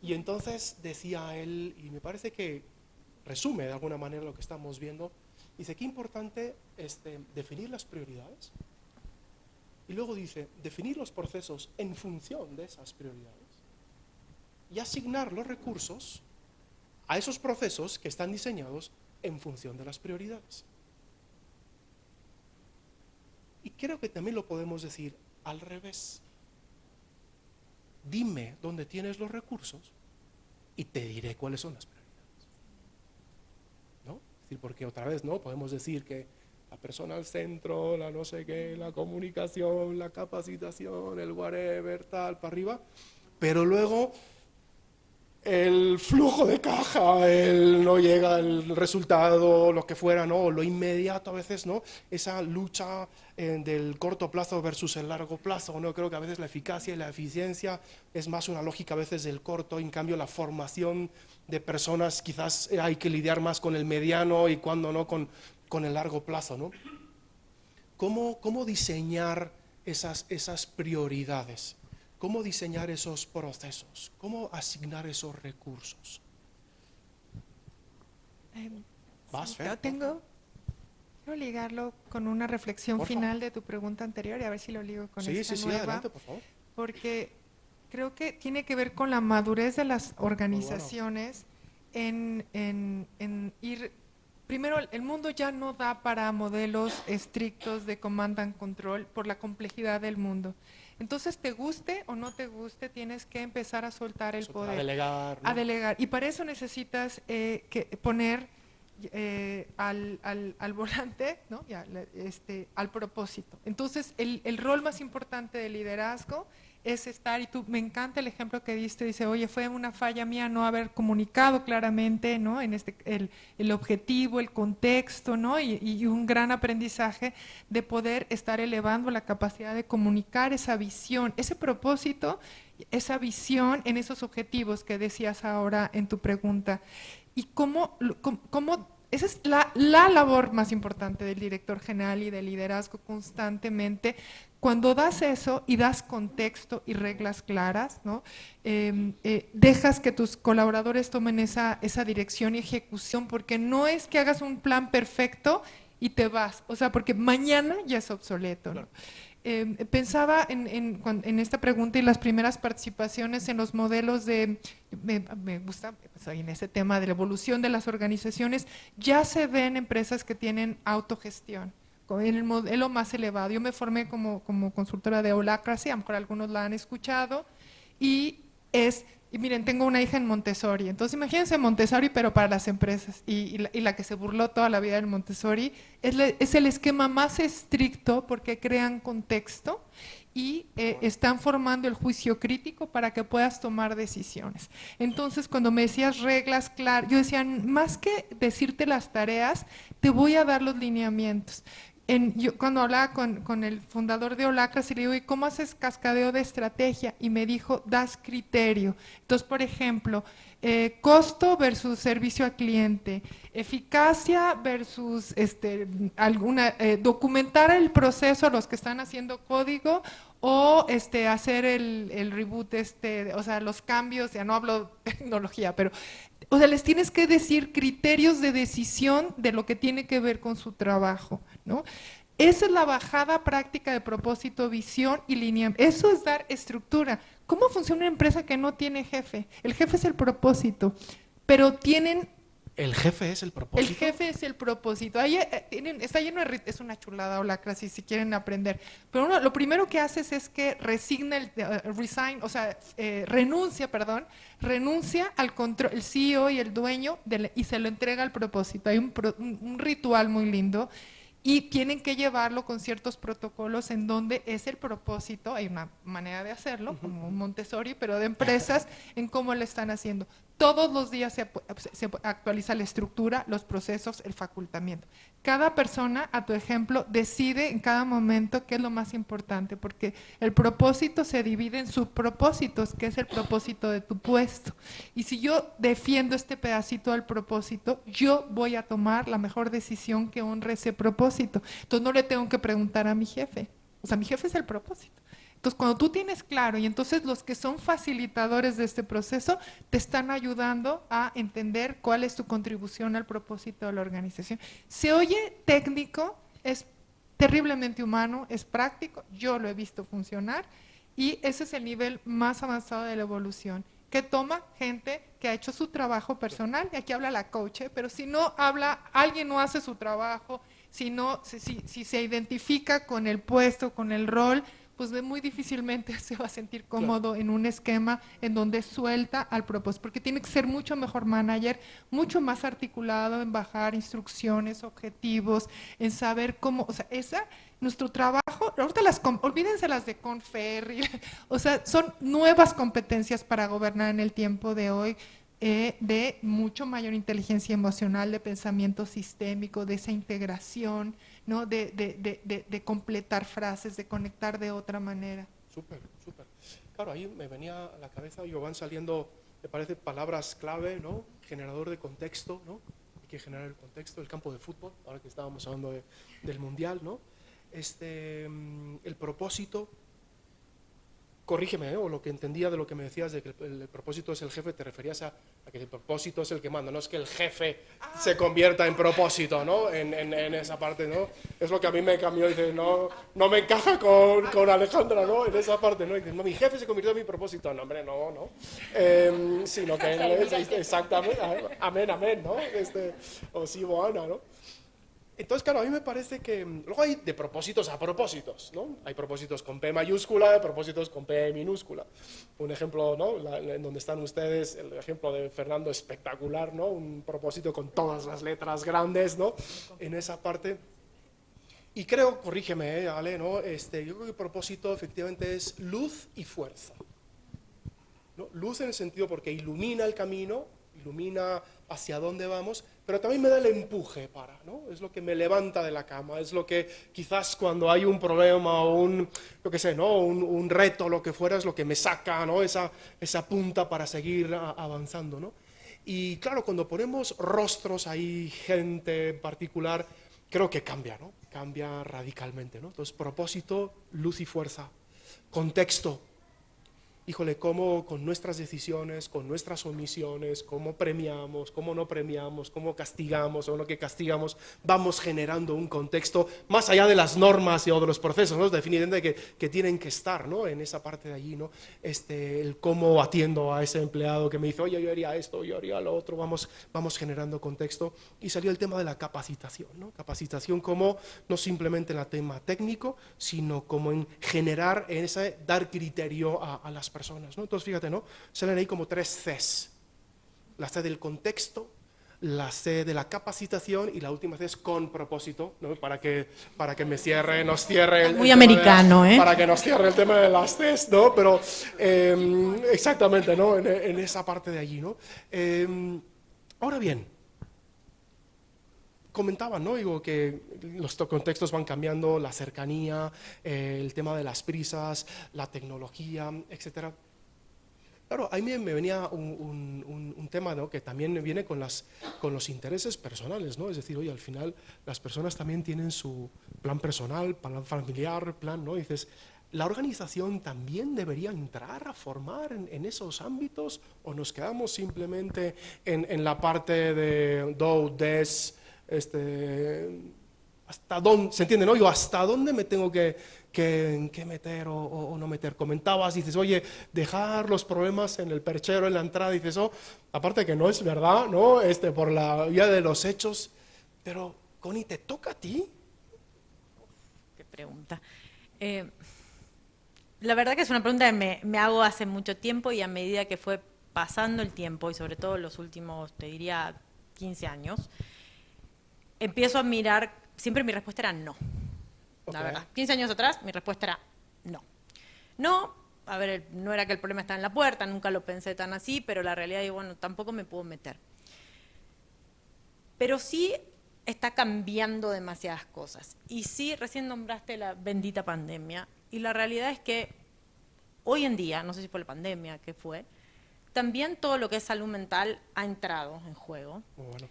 Y entonces decía él, y me parece que resume de alguna manera lo que estamos viendo, dice, qué importante definir las prioridades, y luego dice, definir los procesos en función de esas prioridades, y asignar los recursos a esos procesos que están diseñados en función de las prioridades. Y creo que también lo podemos decir al revés. Dime dónde tienes los recursos y te diré cuáles son las prioridades. ¿No? Es decir, porque otra vez, ¿no? Podemos decir que la persona al centro, la no sé qué, la comunicación, la capacitación, el whatever, tal, para arriba, pero luego el flujo de caja, no llega el resultado, lo que fuera, ¿no? Lo inmediato a veces, ¿no? Esa lucha del corto plazo versus el largo plazo, ¿no? Creo que a veces la eficacia y la eficiencia es más una lógica a veces del corto, en cambio la formación de personas quizás hay que lidiar más con el mediano y cuando no con el largo plazo, ¿no? ¿Cómo diseñar esas prioridades? ¿Cómo diseñar esos procesos? ¿Cómo asignar esos recursos? ¿Vas, Fer? Quiero ligarlo con una reflexión final de tu pregunta anterior y a ver si lo ligo con esta nueva. Sí, adelante, por favor. Porque creo que tiene que ver con la madurez de las organizaciones en ir. Primero, el mundo ya no da para modelos estrictos de command and control por la complejidad del mundo. Entonces, te guste o no te guste, tienes que empezar a soltar el poder. A delegar, ¿no? A delegar. Y para eso necesitas poner al volante, ¿no? Al propósito. Entonces, el rol más importante del liderazgo es estar, y tú, me encanta el ejemplo que diste, dice, oye, fue una falla mía no haber comunicado claramente, ¿no? El objetivo, el contexto, ¿no? Y un gran aprendizaje de poder estar elevando la capacidad de comunicar esa visión, ese propósito, esa visión en esos objetivos que decías ahora en tu pregunta. Y cómo esa es la labor más importante del director general y del liderazgo constantemente. Cuando das eso y das contexto y reglas claras, ¿no? Dejas que tus colaboradores tomen esa dirección y ejecución, porque no es que hagas un plan perfecto y te vas, o sea, porque mañana ya es obsoleto, ¿no? Pensaba en esta pregunta y las primeras participaciones en los modelos me gusta, en ese tema de la evolución de las organizaciones, ya se ven empresas que tienen autogestión, en el modelo más elevado. Yo me formé como consultora de Holacracy, a lo mejor algunos la han escuchado, y miren, tengo una hija en Montessori, entonces imagínense Montessori pero para las empresas, y la que se burló toda la vida del Montessori, es el esquema más estricto porque crean contexto y están formando el juicio crítico para que puedas tomar decisiones. Entonces, cuando me decías reglas claras, yo decía, más que decirte las tareas, te voy a dar los lineamientos. Yo cuando hablaba con el fundador de Holacracy, le digo, ¿y cómo haces cascadeo de estrategia? Y me dijo, das criterio. Entonces, por ejemplo, costo versus servicio al cliente, eficacia versus documentar el proceso a los que están haciendo código, o hacer el reboot, o sea, los cambios, ya no hablo de tecnología, pero, o sea, les tienes que decir criterios de decisión de lo que tiene que ver con su trabajo, ¿no? Esa es la bajada práctica de propósito, visión y lineamiento. Eso es dar estructura. ¿Cómo funciona una empresa que no tiene jefe? El jefe es el propósito, pero tienen... ¿El jefe es el propósito? El jefe es el propósito. Ahí está lleno de... Es una chulada Holacracy si quieren aprender. Pero lo primero que haces es que renuncia al control, el CEO y el dueño, y se lo entrega al propósito. Hay un ritual muy lindo. y tienen que llevarlo con ciertos protocolos en donde es el propósito, hay una manera de hacerlo, como un Montessori, pero de empresas, en cómo lo están haciendo. Todos los días se actualiza la estructura, los procesos, el facultamiento. Cada persona, a tu ejemplo, decide en cada momento qué es lo más importante, porque el propósito se divide en subpropósitos, que es el propósito de tu puesto. Y si yo defiendo este pedacito del propósito, yo voy a tomar la mejor decisión que honre ese propósito. Entonces no le tengo que preguntar a mi jefe. O sea, mi jefe es el propósito. Entonces, cuando tú tienes claro, y entonces los que son facilitadores de este proceso te están ayudando a entender cuál es tu contribución al propósito de la organización. Se oye técnico, es terriblemente humano, es práctico, yo lo he visto funcionar, y ese es el nivel más avanzado de la evolución, que toma gente que ha hecho su trabajo personal, y aquí habla la coach, pero si no habla, alguien no hace su trabajo, si se identifica con el puesto, con el rol, pues muy difícilmente se va a sentir cómodo en un esquema en donde suelta al propósito, porque tiene que ser mucho mejor manager, mucho más articulado en bajar instrucciones, objetivos, en saber cómo, o sea, nuestro trabajo, ahorita olvídense las de Conferri, o sea, son nuevas competencias para gobernar en el tiempo de hoy, de mucho mayor inteligencia emocional, de pensamiento sistémico, de esa integración, ¿no? de completar frases, de conectar de otra manera. Súper, súper. Claro, ahí me venía a la cabeza, y van saliendo, me parece, palabras clave, ¿no? Generador de contexto, ¿no? Hay que generar el contexto, el campo de fútbol, ahora que estábamos hablando del Mundial, ¿no? El propósito. Corrígeme, o lo que entendía de lo que me decías de que el propósito es el jefe, te referías a que el propósito es el que manda, no es que el jefe se convierta en propósito, ¿no? En esa parte, ¿no? Es lo que a mí me cambió, dice, no me encaja con Alejandra, ¿no? En esa parte, ¿no? Dice, no, mi jefe se convirtió en mi propósito, no, hombre, no. Sino que, exactamente, amén, ¿no? O sí, Ana, ¿no? Entonces, claro, a mí me parece que luego hay de propósitos a propósitos, ¿no? Hay propósitos con P mayúscula, propósitos con P minúscula. Un ejemplo, ¿no? En donde están ustedes, el ejemplo de Fernando, espectacular, ¿no? Un propósito con todas las letras grandes, ¿no? En esa parte. Y creo, corrígeme, Ale, ¿no? Yo creo que el propósito efectivamente es luz y fuerza, ¿no? Luz en el sentido porque ilumina el camino, ilumina hacia dónde vamos, pero también me da el empuje ¿no? Es lo que me levanta de la cama, es lo que quizás cuando hay un problema o un reto, lo que fuera, es lo que me saca, ¿no? Esa punta para seguir avanzando, ¿no? Y claro, cuando ponemos rostros ahí, gente en particular, creo que cambia, ¿no? Cambia radicalmente, ¿no? Entonces, propósito, luz y fuerza, contexto. Híjole, cómo con nuestras decisiones, con nuestras omisiones, cómo premiamos, cómo no premiamos, cómo castigamos o lo que castigamos, vamos generando un contexto más allá de las normas o de los procesos, ¿no? Definitivamente que tienen que estar, ¿no? En esa parte de allí, ¿no? El cómo atiendo a ese empleado que me dice, oye, yo haría esto, yo haría lo otro, vamos generando contexto. Y salió el tema de la capacitación, ¿no? Capacitación como no simplemente en el tema técnico, sino como en generar, dar criterio a las personas, ¿no? Entonces, fíjate, ¿no? Salen ahí como 3 Cs. La C del contexto, la C de la capacitación y la última C es con propósito, ¿no? Para que nos cierre muy americano, para que nos cierre el tema de las Cs, ¿no? Pero exactamente, ¿no? En esa parte de allí, ¿no? Ahora bien, comentaban, ¿no? Digo que los contextos van cambiando, la cercanía, el tema de las prisas, la tecnología, etcétera. Claro, a mí me venía un tema, ¿no? Que también viene con los intereses personales, ¿no? Es decir, oye, al final las personas también tienen su plan personal, plan familiar, plan, ¿no? Y dices, ¿la organización también debería entrar a formar en esos ámbitos o nos quedamos simplemente en la parte de do, des, hasta dónde, ¿se entiende, no? Yo hasta dónde me tengo que meter o no meter. Comentabas, dices, oye, dejar los problemas en el perchero, en la entrada, dices, aparte que no es verdad, ¿no? Por la vía de los hechos, pero, Connie, ¿te toca a ti? Qué pregunta. La verdad que es una pregunta que me hago hace mucho tiempo y a medida que fue pasando el tiempo, y sobre todo los últimos, te diría, 15 años, empiezo a mirar siempre mi respuesta era no. La Ok. verdad. 15 años atrás, mi respuesta era no. No, a ver, no era que el problema estaba en la puerta, nunca lo pensé tan así, pero la realidad es, bueno, tampoco me puedo meter. Pero sí está cambiando demasiadas cosas. Y sí, recién nombraste la bendita pandemia, y la realidad es que hoy en día, no sé si fue la pandemia, qué fue, también todo lo que es salud mental ha entrado en juego. Muy bueno.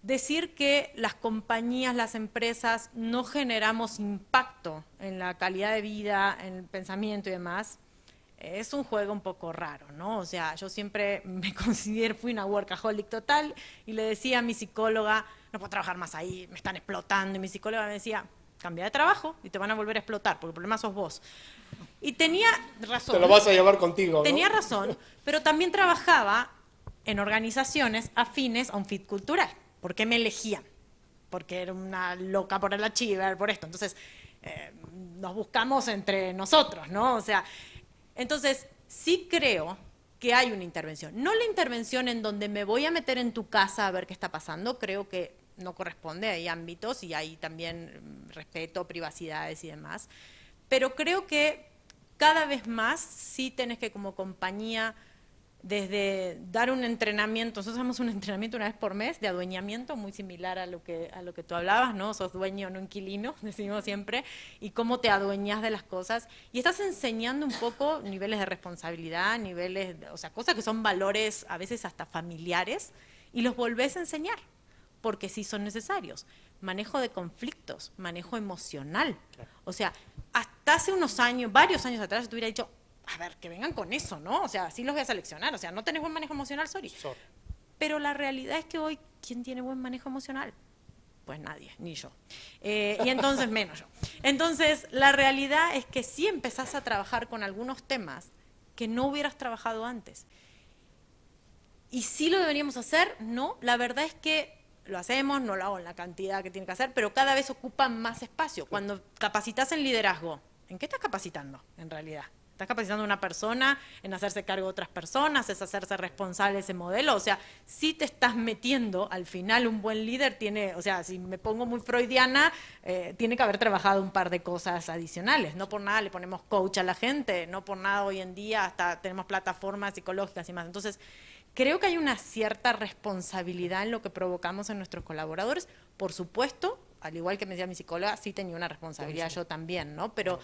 Decir que las compañías, las empresas no generamos impacto en la calidad de vida, en el pensamiento y demás, es un juego un poco raro, ¿no? O sea, yo siempre me considero, fui una workaholic total y le decía a mi psicóloga, no puedo trabajar más ahí, me están explotando. Y mi psicóloga me decía, cambia de trabajo y te van a volver a explotar, porque el problema sos vos. Y tenía razón. Te lo vas a llevar contigo, ¿no? Tenía razón, pero también trabajaba en organizaciones afines a un fit cultural. ¿Por qué me elegían? Porque era una loca por el achiever, por esto. Entonces, nos buscamos entre nosotros, ¿no? O sea, entonces, sí creo que hay una intervención. No la intervención en donde me voy a meter en tu casa a ver qué está pasando, creo que no corresponde, hay ámbitos y hay también respeto, privacidades y demás. Pero creo que cada vez más sí tenés que como compañía, desde dar un entrenamiento, nosotros hacemos un entrenamiento una vez por mes de adueñamiento, muy similar a lo que tú hablabas, ¿no? Sos dueño, no inquilino, decimos siempre, y cómo te adueñas de las cosas. Y estás enseñando un poco niveles de responsabilidad, niveles, o sea, cosas que son valores a veces hasta familiares, y los volvés a enseñar, porque sí son necesarios. Manejo de conflictos, manejo emocional. O sea, hasta hace unos años, varios años atrás, te hubiera dicho, a ver, que vengan con eso, ¿no? O sea, sí los voy a seleccionar. O sea, no tenés buen manejo emocional, sorry. Pero la realidad es que hoy, ¿quién tiene buen manejo emocional? Pues nadie, ni yo. Y entonces menos yo. Entonces, la realidad es que sí empezás a trabajar con algunos temas que no hubieras trabajado antes. ¿Y sí lo deberíamos hacer? No, la verdad es que lo hacemos, no lo hago en la cantidad que tiene que hacer, pero cada vez ocupa más espacio. Cuando capacitas en liderazgo, ¿en qué estás capacitando en realidad? ¿Estás capacitando a una persona en hacerse cargo de otras personas, es hacerse responsable de ese modelo? O sea, si te estás metiendo, al final un buen líder tiene, o sea, si me pongo muy freudiana, tiene que haber trabajado un par de cosas adicionales. No por nada le ponemos coach a la gente, no por nada hoy en día hasta tenemos plataformas psicológicas y más. Entonces, creo que hay una cierta responsabilidad en lo que provocamos en nuestros colaboradores. Por supuesto, al igual que me decía mi psicóloga, sí tenía una responsabilidad yo también, ¿no? Pero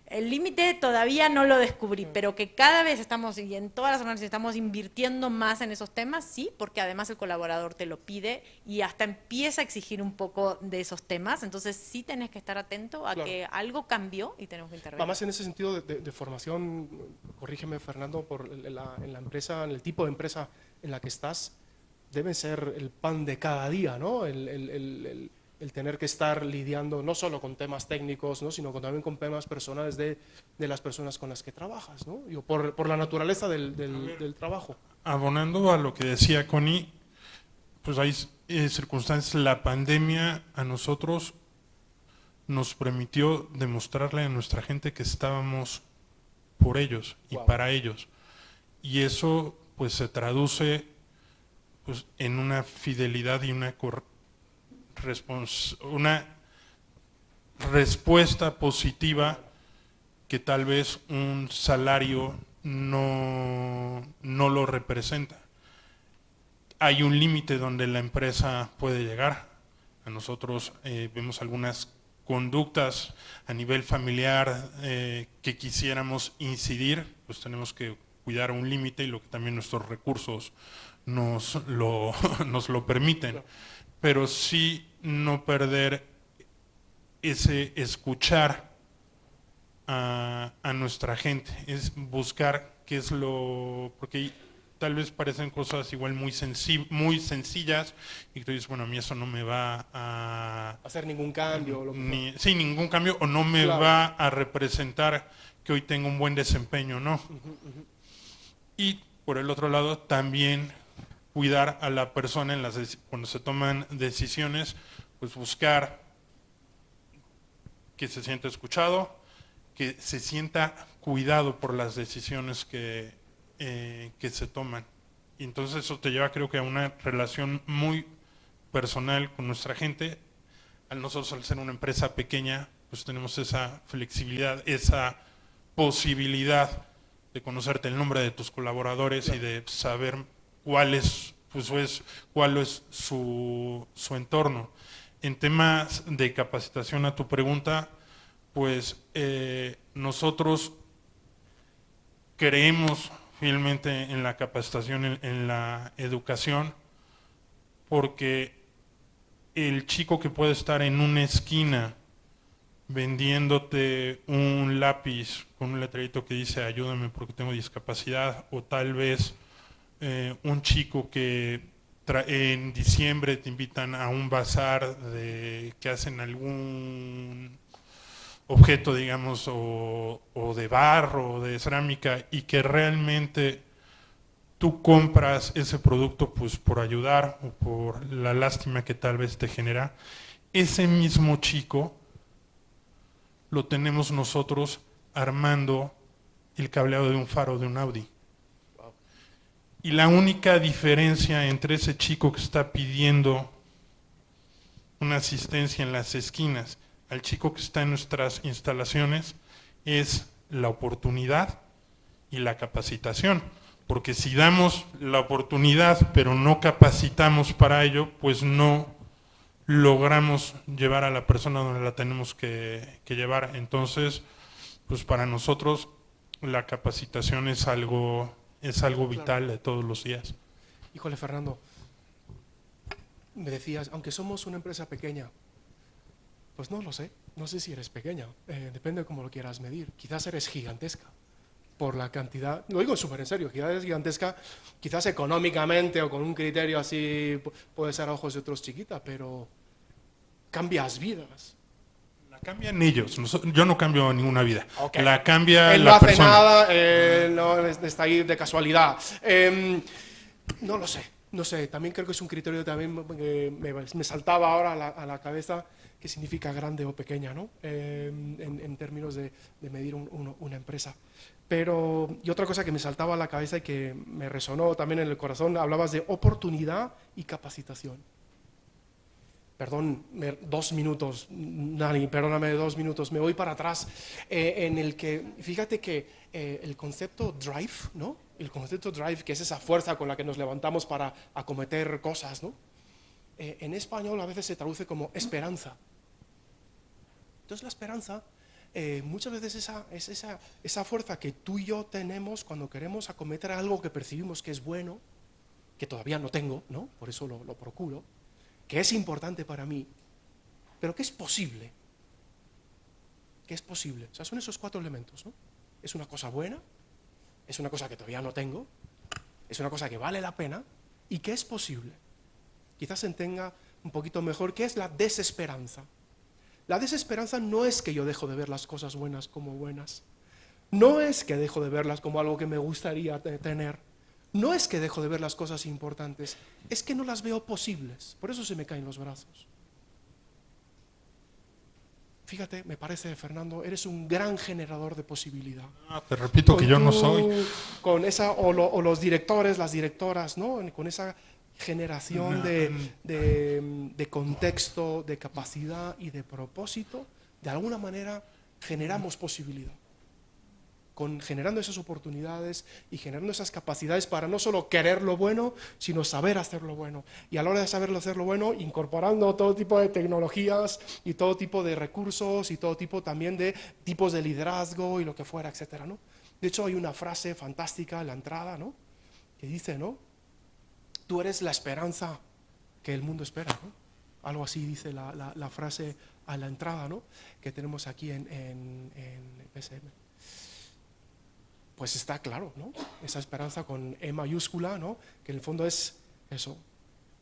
el límite todavía no lo descubrí, pero que cada vez estamos, y en todas las organizaciones estamos invirtiendo más en esos temas, sí, porque además el colaborador te lo pide y hasta empieza a exigir un poco de esos temas, entonces sí tenés que estar atento a que algo cambió y tenemos que intervenir. Además, en ese sentido de formación, corrígeme Fernando, en la empresa, en el tipo de empresa en la que estás, debe ser el pan de cada día, ¿no? El tener que estar lidiando no solo con temas técnicos, ¿no? Sino también con temas personales de las personas con las que trabajas, ¿no? Por la naturaleza del trabajo. Abonando a lo que decía Connie, pues hay circunstancias, la pandemia a nosotros nos permitió demostrarle a nuestra gente que estábamos por ellos y para ellos. Y eso pues se traduce pues, en una fidelidad y una respuesta positiva que tal vez un salario no lo representa. Hay un límite donde la empresa puede llegar. A nosotros vemos algunas conductas a nivel familiar que quisiéramos incidir, pues tenemos que cuidar un límite y lo que también nuestros recursos nos lo permiten. Pero sí no perder ese escuchar a nuestra gente, es buscar qué es porque tal vez parecen cosas igual muy sencillas y tú dices, bueno, a mí eso no me va a hacer ningún cambio. Sí, ningún cambio, o no me va a representar que hoy tengo un buen desempeño, ¿no? Y por el otro lado también cuidar a la persona cuando se toman decisiones, pues buscar que se sienta escuchado, que se sienta cuidado por las decisiones que se toman. Y entonces eso te lleva, creo que, a una relación muy personal con nuestra gente, nosotros al ser una empresa pequeña, pues tenemos esa flexibilidad, esa posibilidad de conocerte el nombre de tus colaboradores y de saber cuál es, cuál es su entorno. En temas de capacitación, a tu pregunta, pues nosotros creemos fielmente en la capacitación, en la educación, porque el chico que puede estar en una esquina vendiéndote un lápiz con un letrerito que dice ayúdame porque tengo discapacidad, o tal vez un chico que en diciembre te invitan a un bazar que hacen algún objeto, digamos, o de barro o de cerámica, y que realmente tú compras ese producto pues por ayudar o por la lástima que tal vez te genera. Ese mismo chico lo tenemos nosotros armando el cableado de un faro de un Audi. Y la única diferencia entre ese chico que está pidiendo una asistencia en las esquinas al chico que está en nuestras instalaciones es la oportunidad y la capacitación. Porque si damos la oportunidad pero no capacitamos para ello, pues no logramos llevar a la persona donde la tenemos que llevar. Entonces, pues para nosotros la capacitación es algo vital de todos los días. Híjole, Fernando, me decías, aunque somos una empresa pequeña, pues no lo sé, no sé si eres pequeña, depende de cómo lo quieras medir. Quizás eres gigantesca por la cantidad, lo digo súper en serio, quizás eres gigantesca, quizás económicamente o con un criterio así puede ser a ojos de otros chiquita, pero cambias vidas. La cambian ellos, yo no cambio ninguna vida, Okay. La cambia él la no hace persona. nada, no está ahí de casualidad. No lo sé, no sé, también creo que es un criterio también me saltaba ahora a la cabeza, qué significa grande o pequeña, ¿no? En términos de medir una empresa. Pero, y otra cosa que me saltaba a la cabeza y que me resonó también en el corazón, hablabas de oportunidad y capacitación. Perdón, 2 minutos, Dani, perdóname 2 minutos, me voy para atrás, en el que, fíjate que el concepto drive, ¿no? El concepto drive, que es esa fuerza con la que nos levantamos para acometer cosas, ¿no? En español a veces se traduce como esperanza. Entonces la esperanza muchas veces es esa fuerza que tú y yo tenemos cuando queremos acometer algo que percibimos que es bueno, que todavía no tengo, ¿no? Por eso lo procuro, que es importante para mí, pero que es posible. Que es posible. O sea, son esos 4 elementos, ¿no? Es una cosa buena, es una cosa que todavía no tengo, es una cosa que vale la pena y que es posible. Quizás se entienda un poquito mejor qué es la desesperanza. La desesperanza no es que yo dejo de ver las cosas buenas como buenas. No es que dejo de verlas como algo que me gustaría tener. No es que dejo de ver las cosas importantes. Es que no las veo posibles. Por eso se me caen los brazos. Fíjate, me parece, Fernando, eres un gran generador de posibilidad. Te repito que yo no soy. Con esa, o los directores, las directoras, ¿no? Con esa generación de contexto, de capacidad y de propósito, de alguna manera generamos posibilidad. Generando esas oportunidades y generando esas capacidades para no solo querer lo bueno, sino saber hacer lo bueno. Y a la hora de saber hacer lo bueno, incorporando todo tipo de tecnologías y todo tipo de recursos y todo tipo también de tipos de liderazgo y lo que fuera, etcétera, ¿no? De hecho, hay una frase fantástica en la entrada, ¿no? Que dice, ¿no? Tú eres la esperanza que el mundo espera, ¿no? Algo así dice la frase a la entrada, ¿no? Que tenemos aquí en PSM. Pues está claro, ¿no? Esa esperanza con E mayúscula, ¿no? Que en el fondo es eso.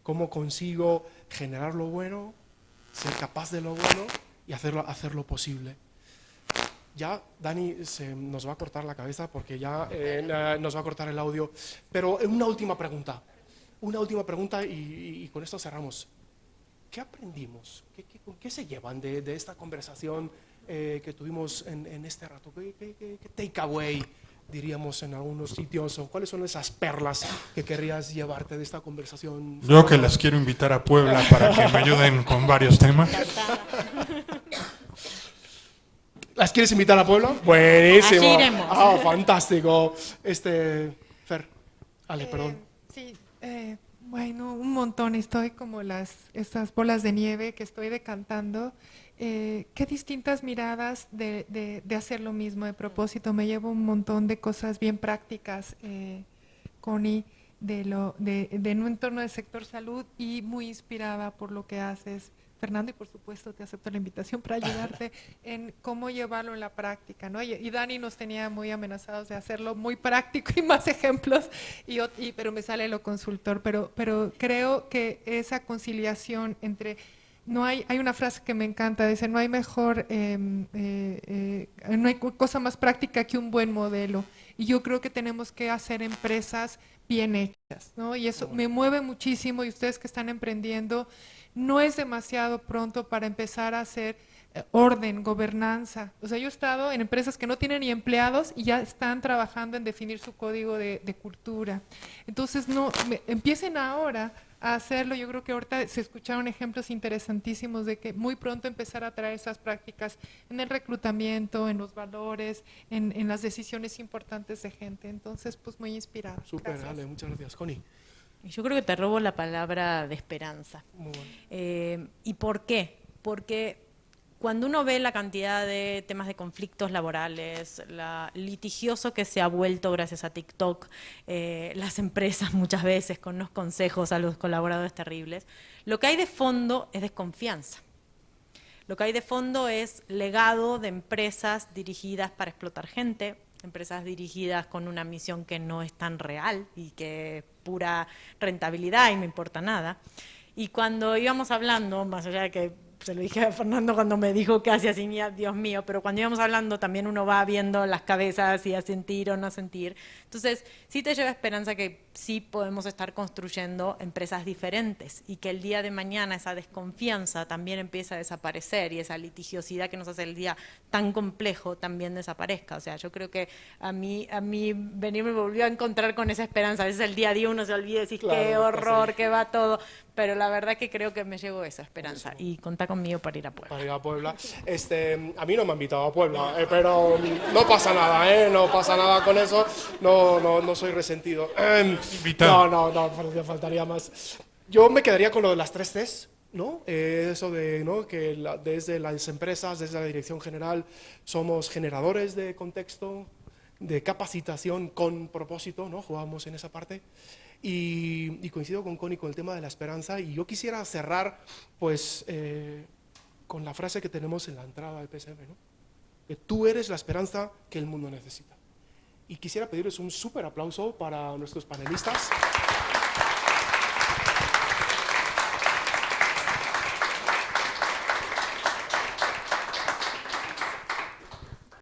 ¿Cómo consigo generar lo bueno, ser capaz de lo bueno y hacerlo posible? Ya Dani nos va a cortar la cabeza porque ya nos va a cortar el audio. Pero una última pregunta. Una última pregunta y con esto cerramos. ¿Qué aprendimos? ¿Qué se llevan de esta conversación que tuvimos en este rato? ¿Qué takeaway diríamos en algunos sitios, o cuáles son esas perlas que querrías llevarte de esta conversación? Yo que las quiero invitar a Puebla para que me ayuden con varios temas. ¿Las quieres invitar a Puebla? Buenísimo. Allí iremos. Ah, fantástico. Fer, Ale, perdón. Sí, bueno, un montón. Estoy como estas bolas de nieve que estoy decantando. Qué distintas miradas de hacer lo mismo de propósito. Me llevo un montón de cosas bien prácticas, Connie, de un entorno del sector salud y muy inspirada por lo que haces, Fernando, y por supuesto te acepto la invitación para ayudarte en cómo llevarlo en la práctica, ¿no? Y Dani nos tenía muy amenazados de hacerlo muy práctico y más ejemplos, pero me sale lo consultor, pero creo que esa conciliación entre... hay una frase que me encanta, dice, no hay cosa más práctica que un buen modelo. Y yo creo que tenemos que hacer empresas bien hechas, ¿no? Y eso me mueve muchísimo, y ustedes que están emprendiendo, no es demasiado pronto para empezar a hacer orden, gobernanza. O sea, yo he estado en empresas que no tienen ni empleados y ya están trabajando en definir su código de cultura. Entonces, empiecen ahora a hacerlo. Yo creo que ahorita se escucharon ejemplos interesantísimos de que muy pronto empezar a traer esas prácticas en el reclutamiento, en los valores, en las decisiones importantes de gente. Entonces, pues muy inspirada. Súper, Ale, muchas gracias. Connie. Yo creo que te robo la palabra de esperanza. Muy bueno. ¿Y por qué? Porque cuando uno ve la cantidad de temas de conflictos laborales, litigioso que se ha vuelto gracias a TikTok, las empresas muchas veces con unos consejos a los colaboradores terribles, lo que hay de fondo es desconfianza. Lo que hay de fondo es legado de empresas dirigidas para explotar gente, empresas dirigidas con una misión que no es tan real y que es pura rentabilidad y no importa nada. Y cuando íbamos hablando, más allá de que se lo dije a Fernando cuando me dijo que hacía así, Dios mío, pero cuando íbamos hablando también uno va viendo las cabezas y a sentir o no sentir. Entonces, sí te lleva esperanza que sí podemos estar construyendo empresas diferentes y que el día de mañana esa desconfianza también empieza a desaparecer y esa litigiosidad que nos hace el día tan complejo también desaparezca. O sea, yo creo que a mí venir me volvió a encontrar con esa esperanza. A veces el día a día uno se olvida y decís, claro, qué horror, que va todo, pero la verdad que creo que me llevo esa esperanza y contá conmigo para ir a Puebla. Para ir a Puebla. A mí no me han invitado a Puebla, pero no pasa nada, no pasa nada con eso, no soy resentido. No, faltaría más. Yo me quedaría con lo de las 3 Cs, ¿no? Eso de, ¿no? Que desde las empresas, desde la dirección general, somos generadores de contexto, de capacitación con propósito, ¿no? Jugamos en esa parte. Y coincido con Connie con el tema de la esperanza, y yo quisiera cerrar pues con la frase que tenemos en la entrada del PSM, ¿no? Que tú eres la esperanza que el mundo necesita. Y quisiera pedirles un súper aplauso para nuestros panelistas.